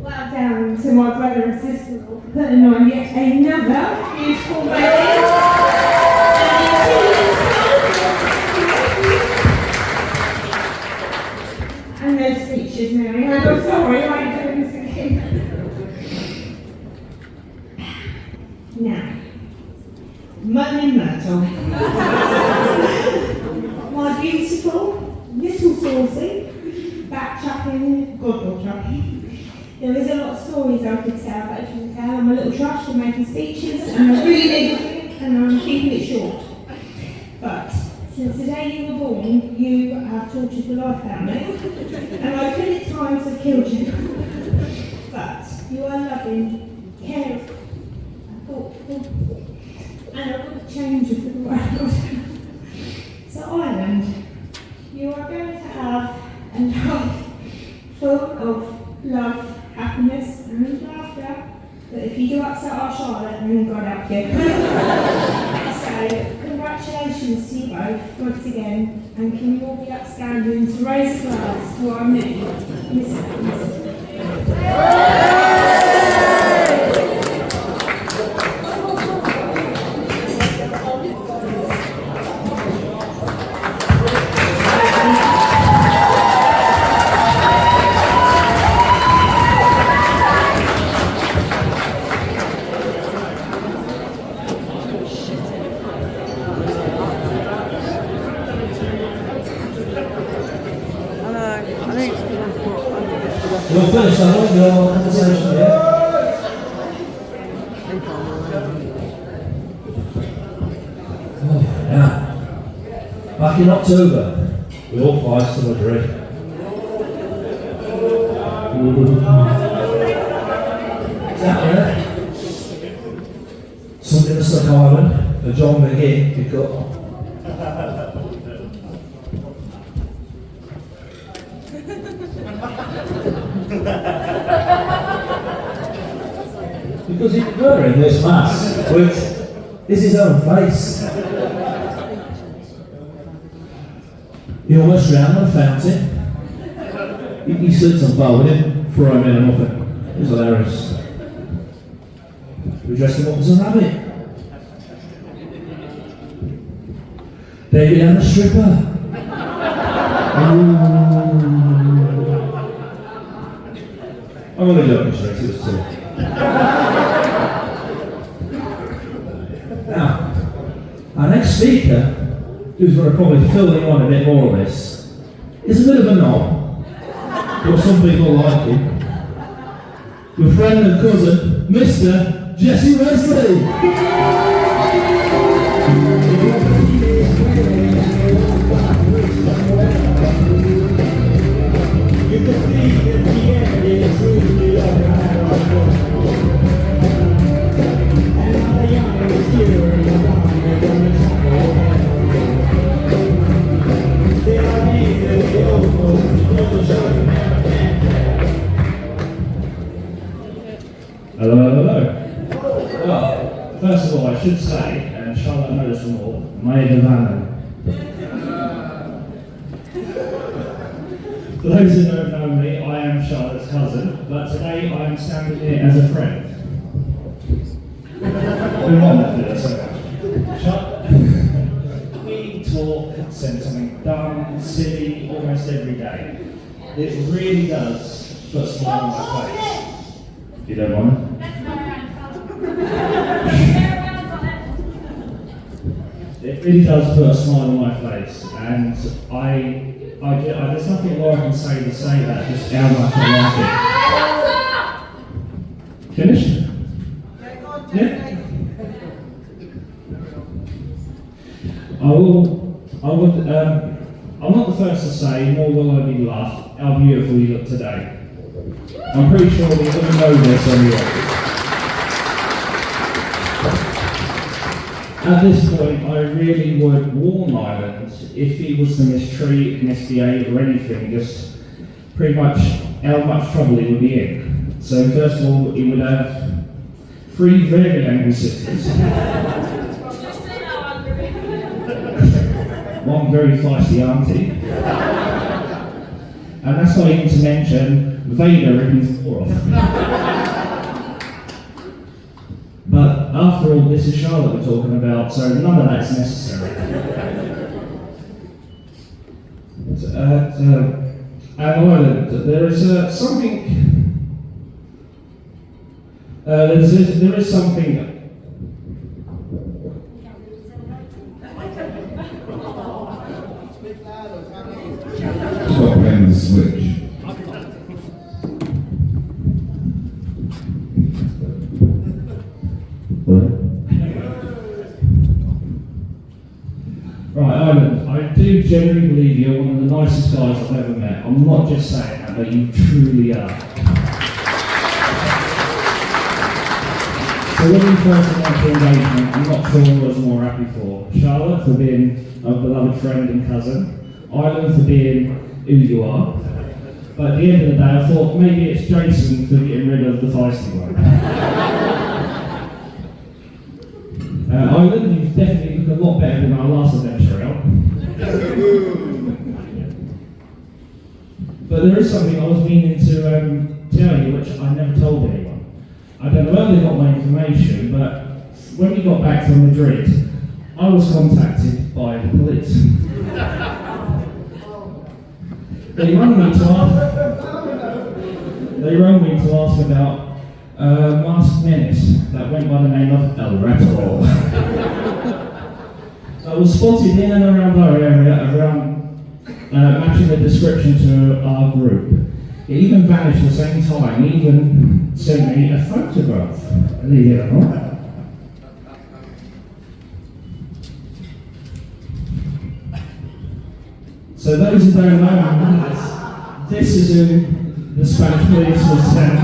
well done to my brother and sister for putting on yet another beautiful wedding. And no speeches, Mary. I'm sorry, I ain't doing this again. Now, Mother Myrtle, my beautiful, little saucy, back-chucking goddaughter. There is a lot of stories I could tell, but as you can tell, I'm a little trash for making speeches, and I'm really and I'm keeping it short. But since the day you were born, you have tortured the life out of me, and I could at times have killed you. But you are loving, caring, thoughtful, and a good changer for the world. So Ireland, you are going to have a life full of love, happiness and laughter, but if you do upset our Charlotte, then God help you. So congratulations to you both once again, and can you all be upstanding to raise a glass to our new Miss Evans. We'll finish that up, your conversation here. Oh, yeah. Back in October, we all flies to Madrid. Exactly. Something in the Stuck Island for John McGee to cut. Because he's wearing this mask, which is his own face. He almost drowned on a fountain. He slipped and fell with him, threw him in and nothing. It was hilarious. We dressed him up as a rabbit. David and the stripper. I'm only joking, Shrek, it was two. Now, our next speaker, who's going to probably fill in on a bit more of this, is a bit of a knob, but some people like him. Your friend and cousin, Mr. Jesse Wesley. Hello, hello. Well, first of all, I should say, and Charlotte knows them all, Maida Vannon. For those who don't know me, I am Charlotte's cousin, but today I am standing here as a friend. We want to do this so much. We talk, send something dumb, silly, almost every day. It really does put a smile on my face. If you don't mind. It really does put a smile on my face, and there's nothing more I can say to say that, just how much I like it. Finished? Yeah? I'm not the first to say, nor will I be last, how beautiful you look today. I'm pretty sure we all know this anyway. At this point, I really would warn Ireland if he was to mistreat, misbehave or anything, just pretty much how much trouble he would be in. So first of all, he would have 3 very angry sisters. One very feisty auntie. And that's not even to mention Vader ripping his floor off. But after all, this is Charlotte we're talking about, so none of that is necessary. And there is something. There is something. Stop playing the switch. Right, Ireland, I do genuinely believe you're one of the nicest guys I've ever met. I'm not just saying that, but you truly are. So when we first announced your engagement, I'm not sure what I was more happy for. Charlotte for being a beloved friend and cousin, Ireland for being who you are. But at the end of the day, I thought maybe it's Jason for getting rid of the feisty one. Ireland, you've definitely looked a lot better than our last adventure out. But there is something I was meaning to tell you, which I never told anyone. I don't know where they got my information, but when we got back from Madrid, I was contacted by the police. They rang me to ask about a masked menace that went by the name of El Rattle. I was spotted in and around our area, matching the description to our group. It even vanished at the same time, he even sent me a photograph, believe it or not. So those who don't know this is who the Spanish police was sent.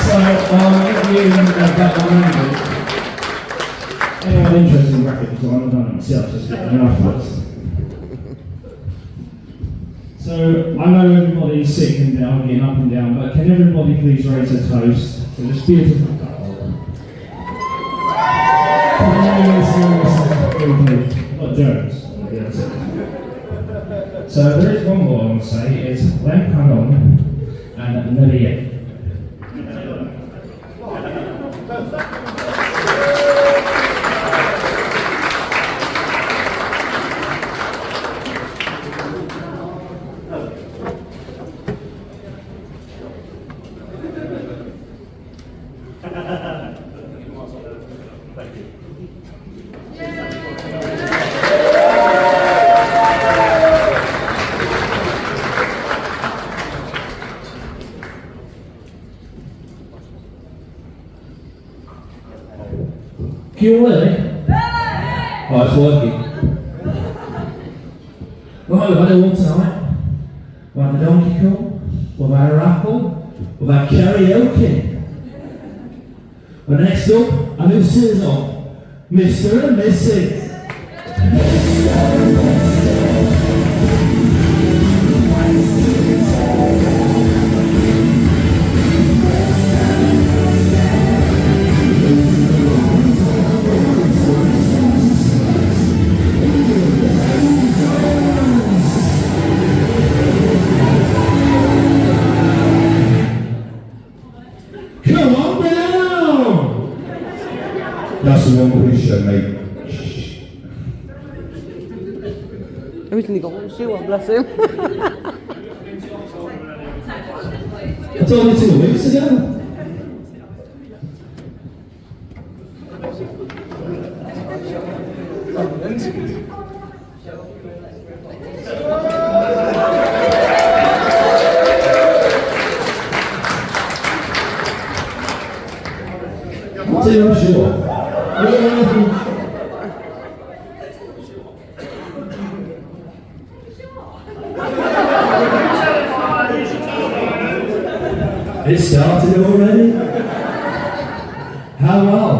So if you got my number, anyone interested in graphic design, I've done it myself, just get me afterwards. So I know everybody's sick and down, getting up and down, but can everybody please raise a toast to this beautiful couple? Not jokes. So there is one more I want to say, is Len Canon and and never yet. You all with me? Oh, it's working. Right, we've had it all tonight. We've had the Donkey Kong, we've had a raffle, we've had karaoke. But next up, a new season, Mr. and Mrs. Come on down! That's the one cliche, mate. Everything got one shoe on, bless him. I told you 2 weeks ago. Take your shoe off. It started already? How well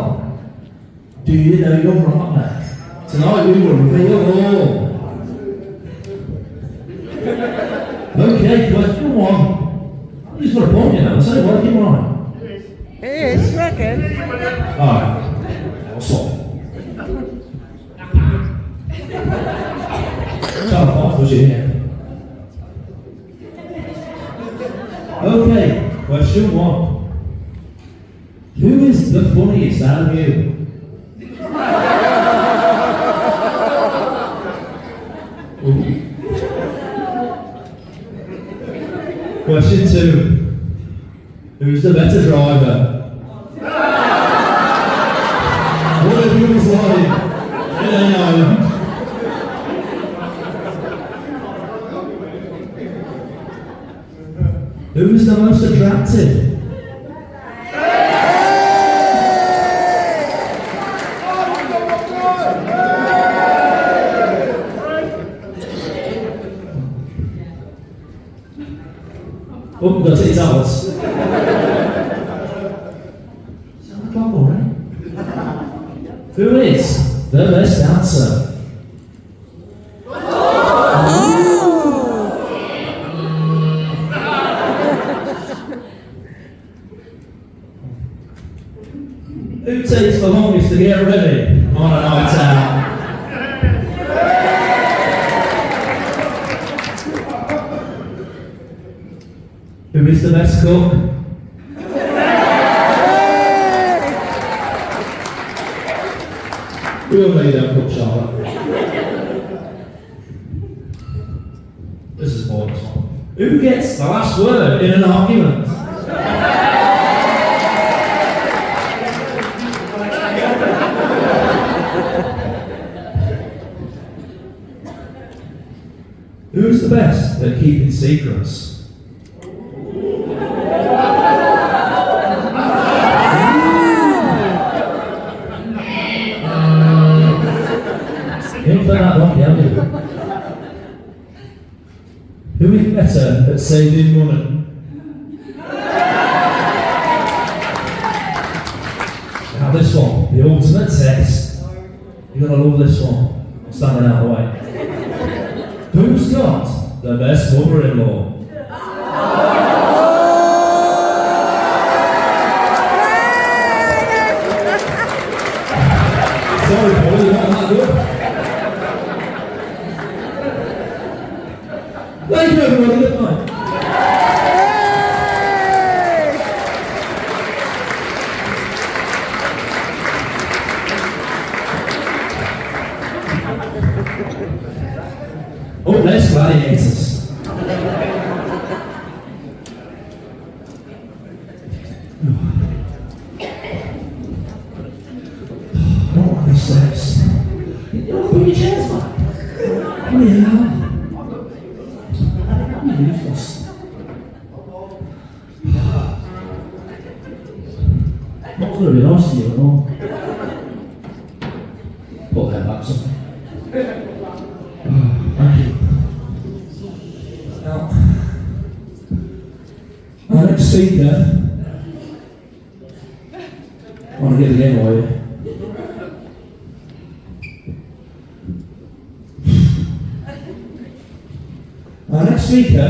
do you know your partner? Tonight we will reveal all. Okay, question 1. He's got a point, you know, so it's working right. It is, you reckon? Alright, what's up? Shut up, was you here? Okay, question 1. Who is the funniest out of you? Question 2. Who's the better driver? What have you decided? It ain't Ireland. Who's the most attractive? Oh, we've got to take his hours. 7 o'clock already. Who is the best dancer? Who takes the longest to get ready on a night out? Who is the best cook? We'll lay down cook, Charlotte. This is a bonus one. Who gets the last word in an argument? Who's the best at keeping secrets? In for that one, yeah, who is better at saving money? Now this one, the ultimate test. You're gonna love this one. I'm standing out of the way. Who's got the best mother-in-law? Sorry, Paul, you're not that good. Thank you, everybody. Good night. gladiators. Not on these steps. Put your chairs back. Oh yeah. I'm useless. Not going to be nice to you at all. Put them back something. Thank you. Now, our next speaker, I want to get the game away. Our next speaker,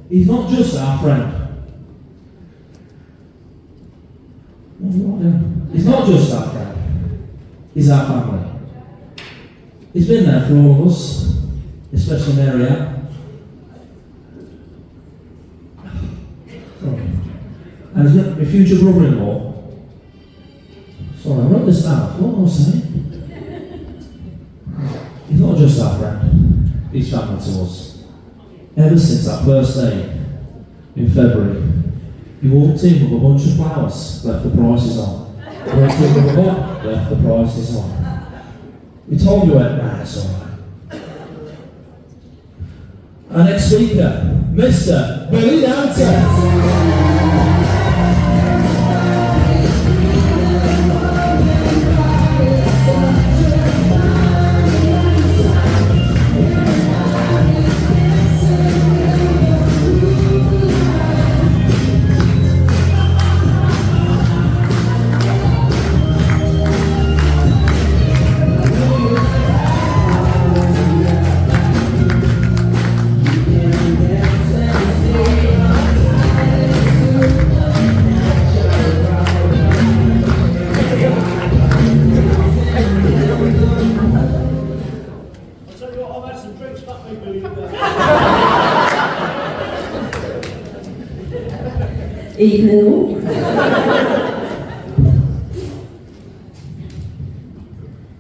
he's not just our friend. He's not just our friend, he's our family. He's been there for all of us, especially Mary Ann. And he's got my future brother-in-law. Sorry, I wrote this down. What was I saying? He's not just our friend, he's family to us. Ever since that first day in February, he walked in with a bunch of flowers, left the prices on. Walked in with a book, left the prices on. He told me went round, it's alright. Our next speaker, Mr. Billy Dante. Evening all.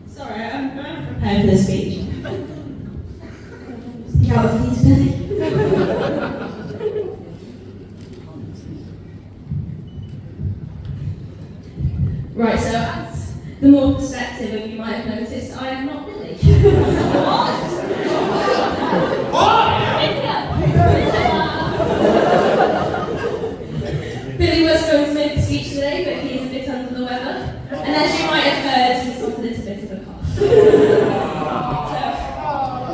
Sorry, I'm prepared for the speech. How are you today? Right, so as the more perspective of you might have noticed, I am not Billy. Billy was going to make a speech today, but he's a bit under the weather. And as you might have heard, he's got a little bit of a cough. So,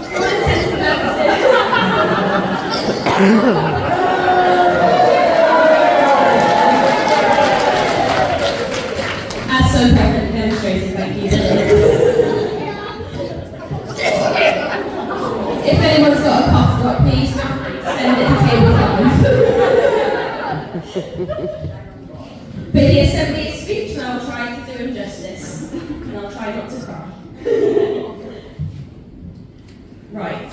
for all intents and purposes. As so perfectly demonstrated, thank you. If anyone's got a cough drop, please send it to table 5. But he has sent me a speech and I'll try to do him justice. And I'll try not to cry. Right.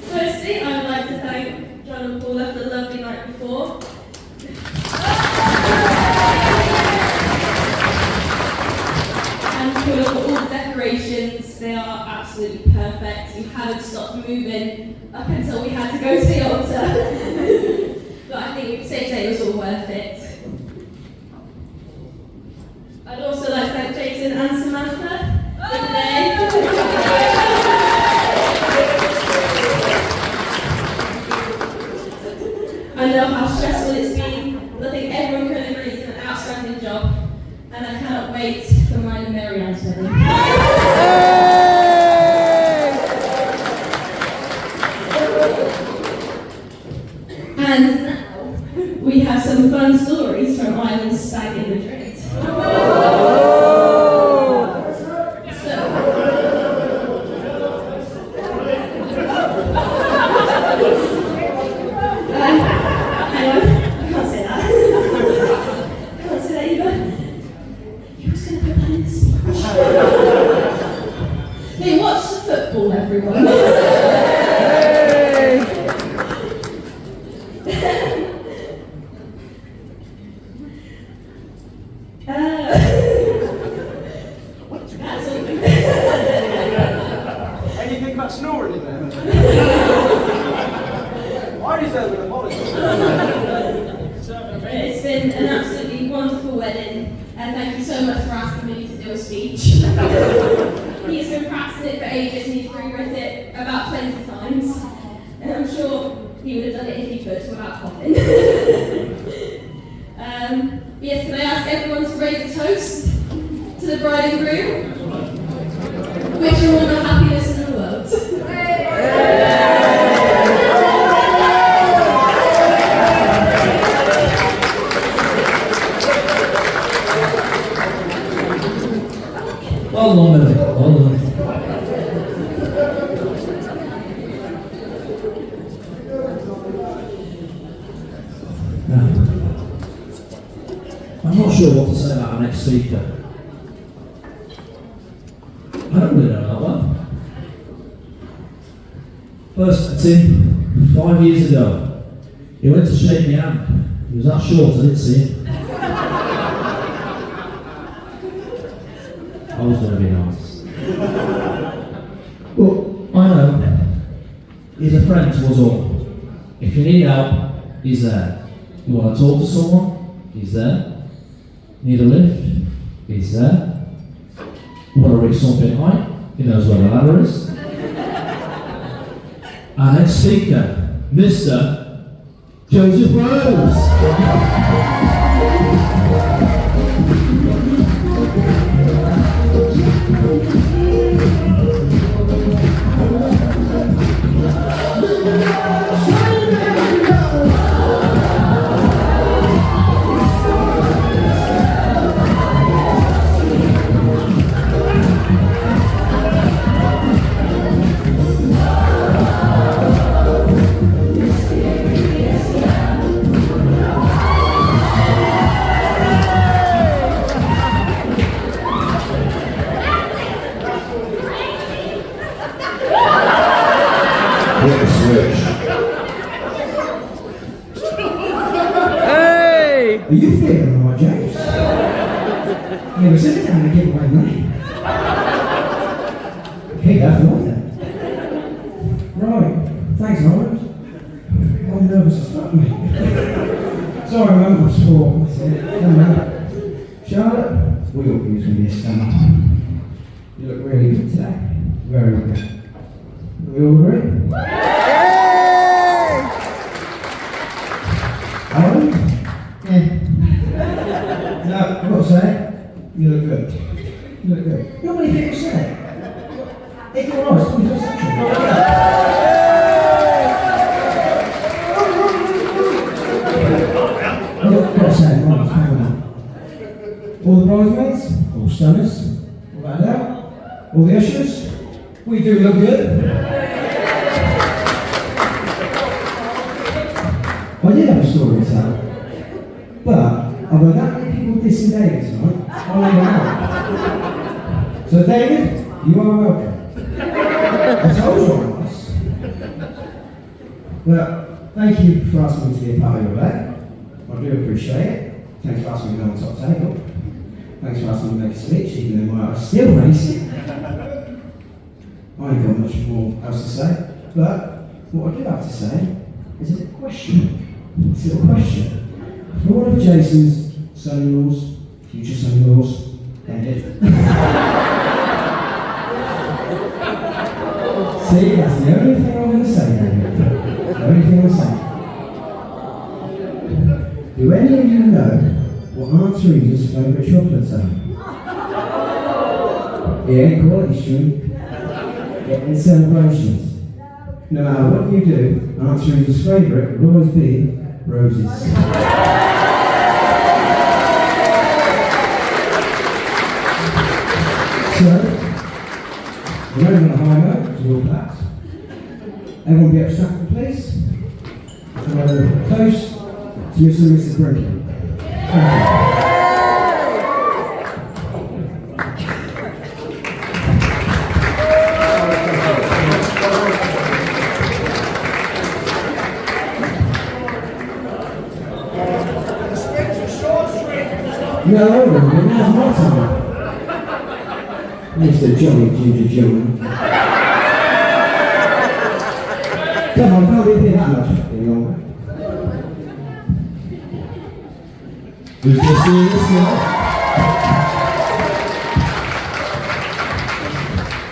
Firstly, I would like to thank John and Paula for the lovely night before. And for all the decorations, they are absolutely perfect. You haven't stopped moving up until we had to go to the altar. But I think we can say today was all worth it. I'd also like to thank Jason and Samantha for today. I know how stressful it's been, but I think everyone can agree it's an outstanding job, and I cannot wait for mine and Mary Ann's wedding. And now we have some fun stories from Ireland's stag in Madrid. Hey, watch the football, everyone. I deserve an apology. It's been an absolutely wonderful wedding, and thank you so much for asking me to do a speech. He's been practicing it for ages, and he's rewritten it about 20 times, and I'm sure he would have done it if he could without coughing. Yes, can I ask everyone to raise a toast to the bride and groom? Wish you all the happiness in the world. Well done, Millie. Well done. Now, I'm not sure what to say about our next speaker. I don't really know that one. First met him 5 years ago. He went to shake my hand. He was that short, I didn't see him. I was going to be nice. But I know he's a friend to us all. If you need help, he's there. You want to talk to someone, he's there. Need a lift, he's there. You want to reach something high, he knows where the ladder is. Our next speaker, Mr. Joseph Rose. Hey! Are you feeling alright, James? Yeah, we're sitting down and give away money. Okay, that's right then. Right, thanks, Howard. I'm nervous as fuck, mate. Sorry, man, I'm sore. Charlotte, we all use me this summer. You look really good today. Very good. We all agree? Alan? Yeah. No, I've got to say, you look good. You look good. Not many people say it. It's all right, it's 21st century. I've got to say, right, hang on. All the bridesmaids, all stunners, all that out, all the ushers, we do look good. I did have a story to tell, but I've heard that many people dissing David tonight, I'll leave them out. So David, you are welcome. I told you I was. Well, thank you for asking me to be a part of your day. I do appreciate it. Thanks for asking me to go on top table. Thanks for asking me to make a speech, even though I was still racing. I ain't got much more else to say, but what I do have to say is a question. It's a little question. For all of Jason's son-in-laws, future son-in-laws, ended. See, that's the only thing I'm going to say, David. The only thing I'm saying. Do any of you know what Aunt Teresa's favourite chocolates are? Yeah, Quality Street. Yeah, in celebrations. No matter what you do, Aunt Teresa's favourite will always be roses. So, we're going on a high note, to all that. Everyone be abstracted, please. Close to Mr. and Mrs. Brinkley. Thank you. No, now's my time. Mr. Johnny Ginger Johnny. Come on, can't be that much fucking longer. Who's this serious girl?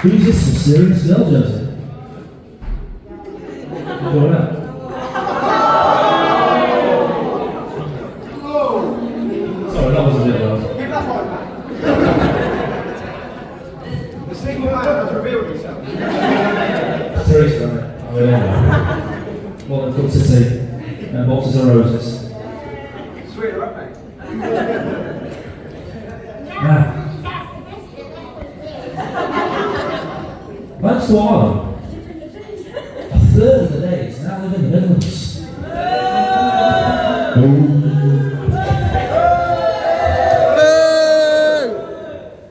Who's this mysterious girl, Joseph? Going up. Sorry, that was a bit loud. The single man has revealed himself. Teresa, done it. Oh, yeah. Well, then, cups of tea and boxes of roses. Sweet, right, mate? Now, thanks to Ireland, a third of the days now live in the Midlands.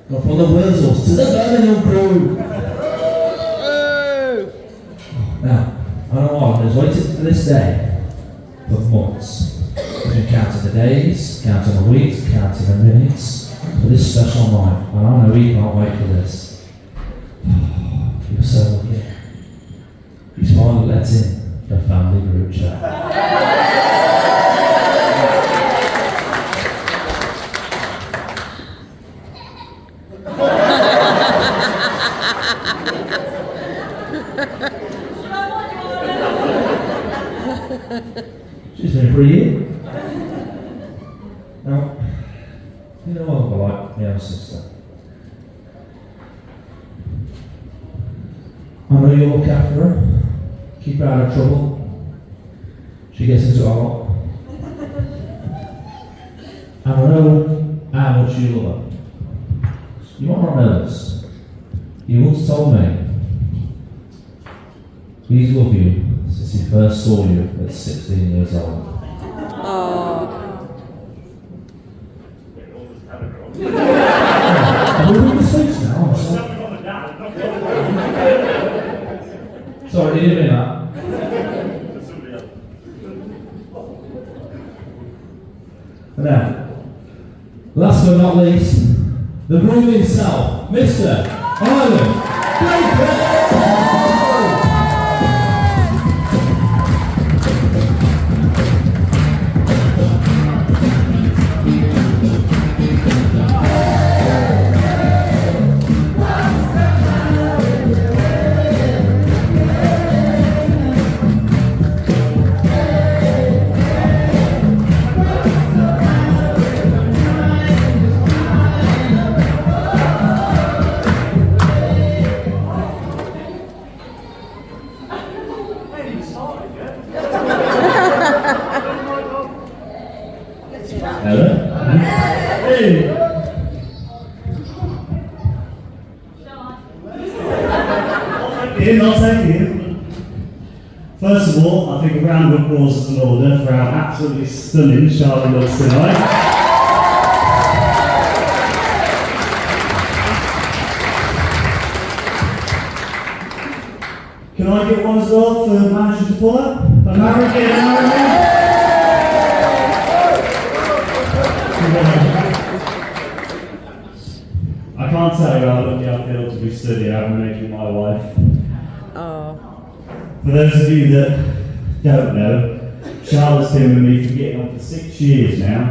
But from the Wurzels to the Birmingham crew. Now, I know Ireland has waited for this day for months. We've been counting the days, counting the weeks, counting the minutes for this special night, and I know we can't wait for this. You're so lucky. He's finally let in the family group chat. She's been for a year. Now, you know what I'm like, my own sister. I know you look after her, keep her out of trouble. She gets into a lot. And I know how much you love her. You might not know this. You once told me he's loved you since he first saw you at 16 years old. I'm moving the seats now, I'm sorry. Sorry, didn't mean that. And now, last but not least, the groom himself, Mr. Ireland Baker! I'll take it. First of all, I think a round of applause is in order for our absolutely stunning Charlotte looks tonight. Can I get one as well for manager to pull up? For I can't tell you how lucky I feel to be stood here having made you my wife. For those of you that don't know, Charlotte's been with me for getting on for 6 years now.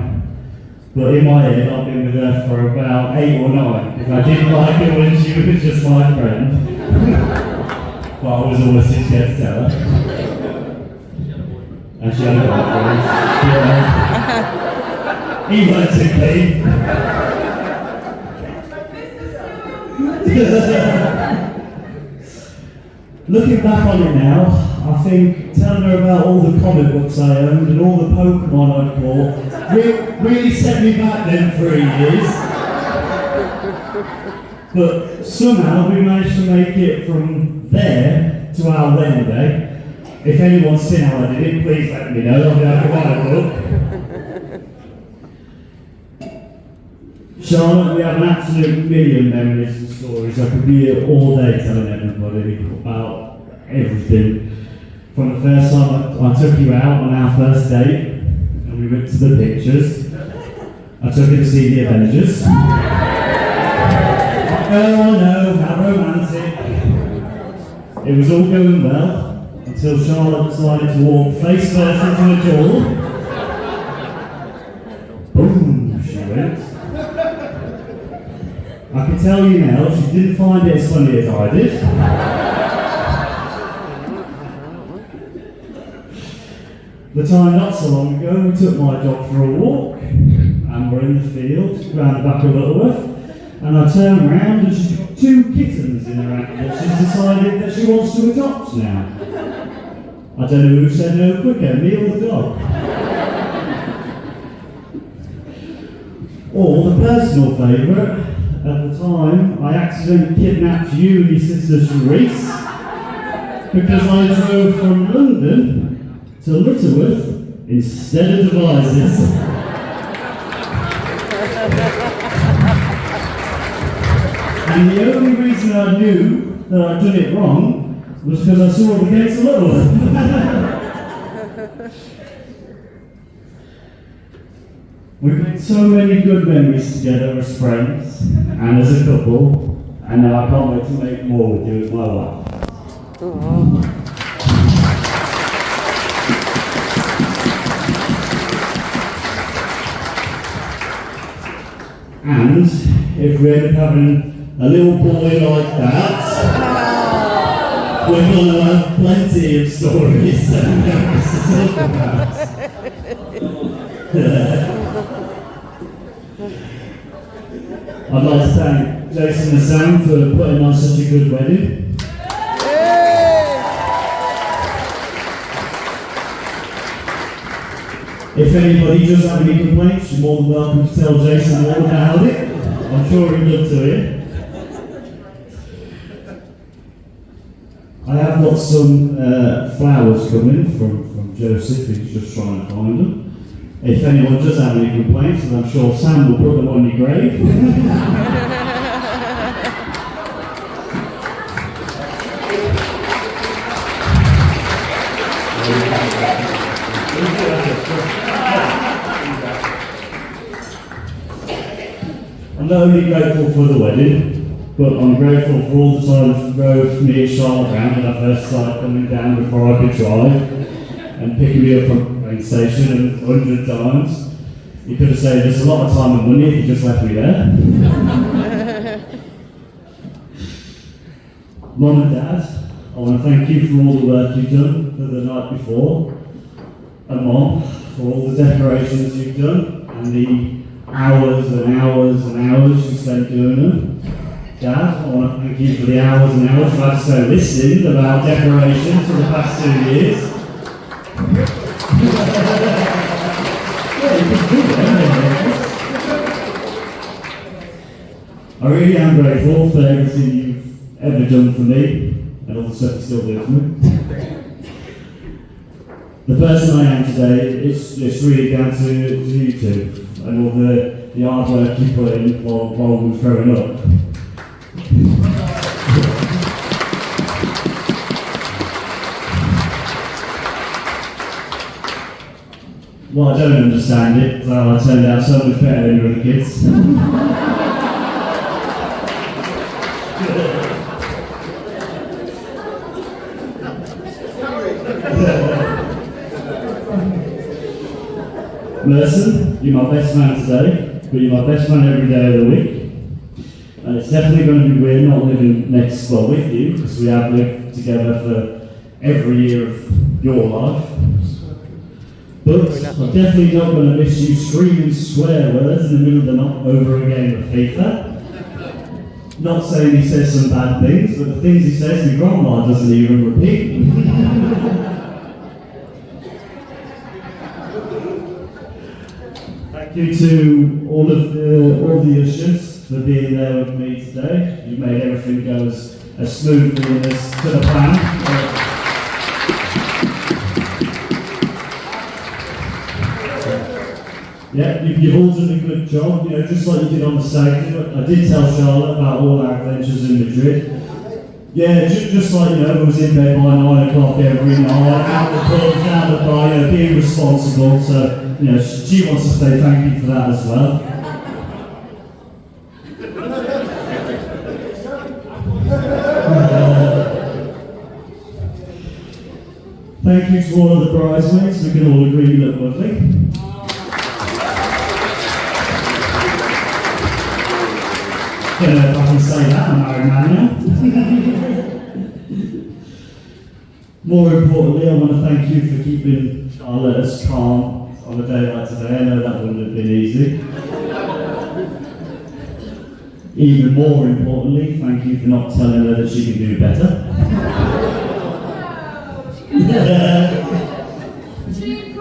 But in my head, I've been with her for about 8 or 9, because I didn't like her when she was just my friend. But I was always too scared to tell her. And she had a boyfriend. He went too clean. Looking back on it now, I think telling her about all the comic books I owned and all the Pokemon I'd caught really set me back then 3 years. But somehow we managed to make it from there to our wedding day. If anyone's seen how I did it, please let me know. I'll be able to buy a book. Charlotte, we have an absolute million memories and stories. I could be here all day telling everybody about everything. From the first time I took you out on our first date, and we went to the pictures. I took you to see the Avengers. Oh no, how romantic. It was all going well, until until Charlotte decided to walk face first into the door. Boom, she went. I can tell you now, she didn't find it as funny as I did. The time not so long ago, we took my dog for a walk, and we're in the field, round the back of Littleworth, and I turned round and she's got 2 kittens in her hand that she's decided that she wants to adopt now. I don't know who said no quicker, me or the dog. Or the personal favourite, at the time I accidentally kidnapped you and your sister Cerise because I drove from London to Littleworth instead of Devizes. And the only reason I knew that I'd done it wrong was because I saw the gates of Littleworth. We've made so many good memories together as friends and as a couple, and now I can't wait to make more with you as my wife. And if we end up having a little boy like that, we're going to have plenty of stories and memories to talk about. I'd like to thank Jason and Sam for putting on such a good wedding. If anybody does have any complaints, you're more than welcome to tell Jason all about it. I'm sure he'd love to hear. I have got some flowers coming from Joseph, he's just trying to find them. If anyone does have any complaints, then I'm sure Sam will put them on your grave. I'm not only grateful for the wedding, but I'm grateful for all the times you drove me and Charlotte around when I first started coming down before I could drive, and picking me up from the train station 100 times. You could have saved us a lot of time and money if you just left me there. Mum and Dad, I want to thank you for all the work you've done for the night before, and Mom, for all the decorations you've done, and the hours and hours and hours you spent doing them. Dad, I want to thank you for the hours and hours you've had to spend listening about decorations for the past 2 years. I really am grateful for everything you've ever done for me, and all the stuff you still do for me. The person I am today, it's really down to you two, and all the hard work you put in while I was growing up. What I don't understand is how I turned out so much better than your other kids. Merson, you're my best man today, but you're my best man every day of the week. And it's definitely going to be weird not living next door with you, because we have lived together for every year of your life. But I'm definitely not going to miss you screaming swear words in the middle of the night over a game of FIFA. Not saying he says some bad things, but the things he says, my grandma doesn't even repeat. Thank you to all the ushers for being there with me today. You've made everything go as smoothly and as to the plan. Yeah, you've all done a good job, just like you did on the stage. I did tell Charlotte about all our adventures in Madrid. Yeah, just like, I was in bed by 9 o'clock every night, out the pubs, out the bar, being responsible. So, she wants to say thank you for that as well. to all of the bridesmaids. We can all agree you look lovely. Don't know if I can say that, I'm a married man now. More importantly, I want to thank you for keeping Charlotte as calm on a day like today. I know that wouldn't have been easy. Even more importantly, thank you for not telling her that she can do better.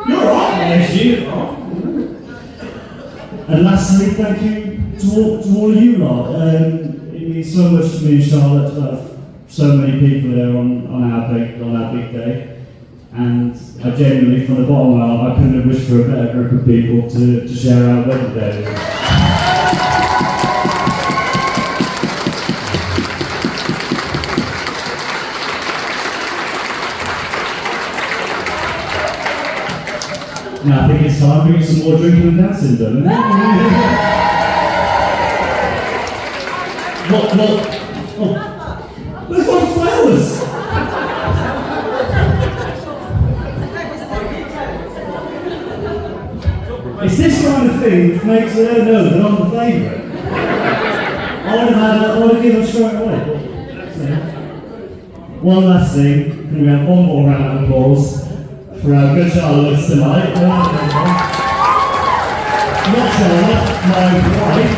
You're right, man, And lastly, thank you to all of you lot. It means so much to me and Charlotte to have so many people there on our big day. And I genuinely, from the bottom of my heart, I couldn't have wished for a better group of people to share our wedding day with. Now I think it's time to get some more drinking and dancing done. What? Oh. Where's my flowers? It's this kind of thing which makes her know that I'm the favourite. I want to give them straight away. One last thing, can we have one more round of applause for our good Charlotte tonight? Not Charlotte, my wife.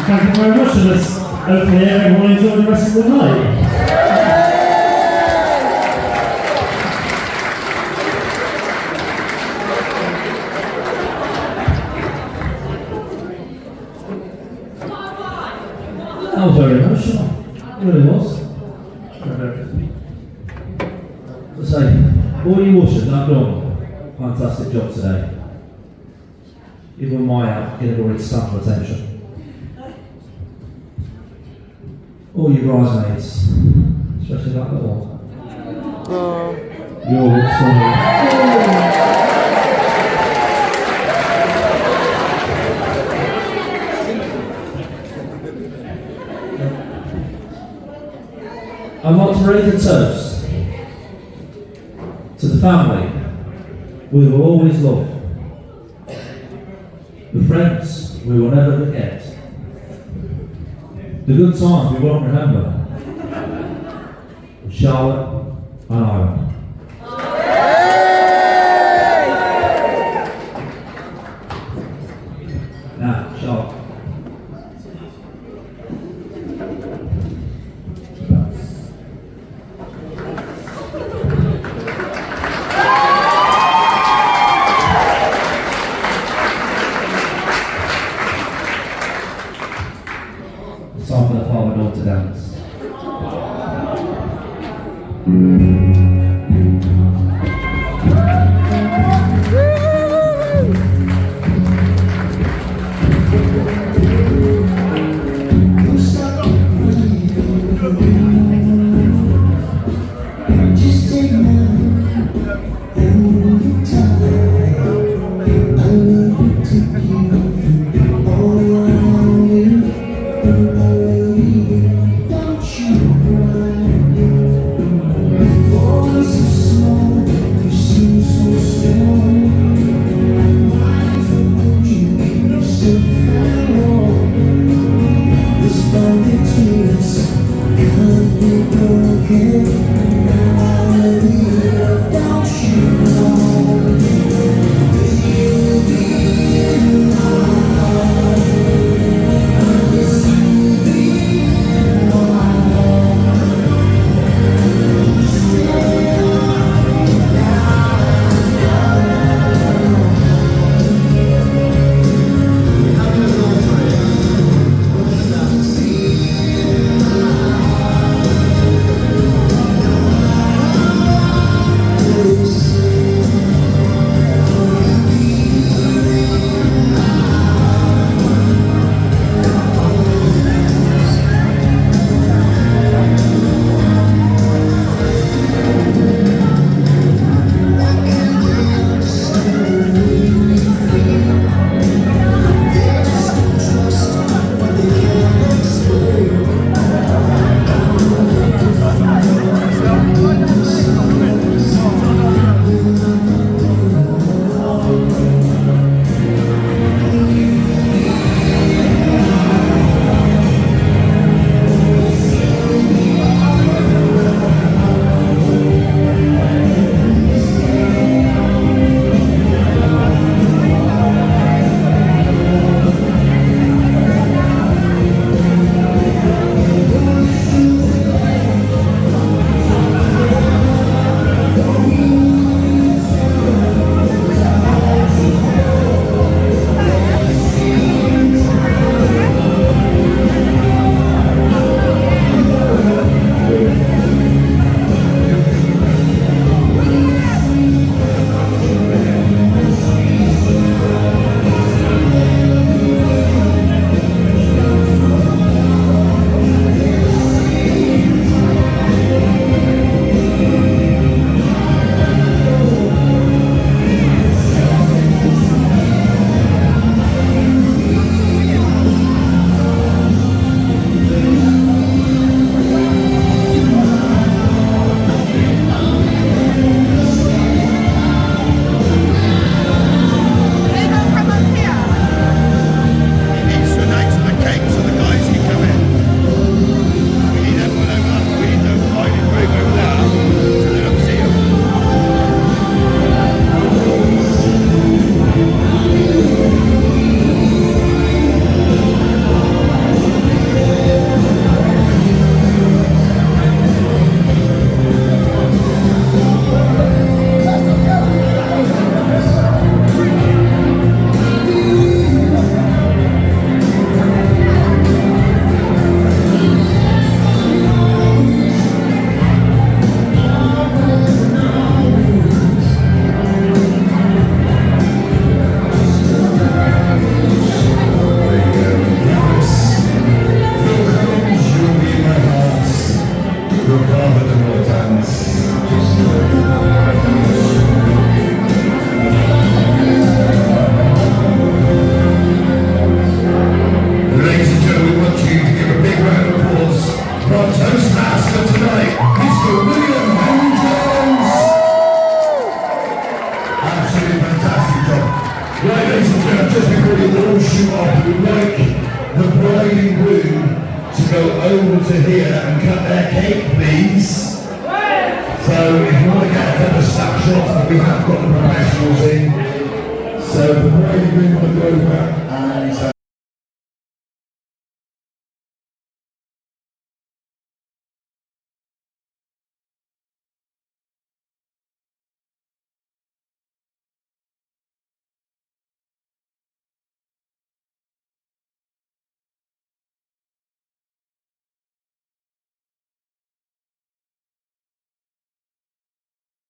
Thank you very much for this. Hopefully everyone enjoyed the rest of the night. That was very emotional. It really was. Let's say, all you watchers have done fantastic job today. Even my out, getting already stuck for attention. All you bridesmaids, especially that little one. You're all stunning. I'd like to raise a toast to the family we will always love, the friends we will never forget, the good times we won't remember, Charlotte and Ivan. Now, Charlotte. It's time for the father-daughter dance. Don't you know? to here and cut their cake, please. So if you want to get a couple of snapshots, we have got the professionals in. So the bride and groom want to go over and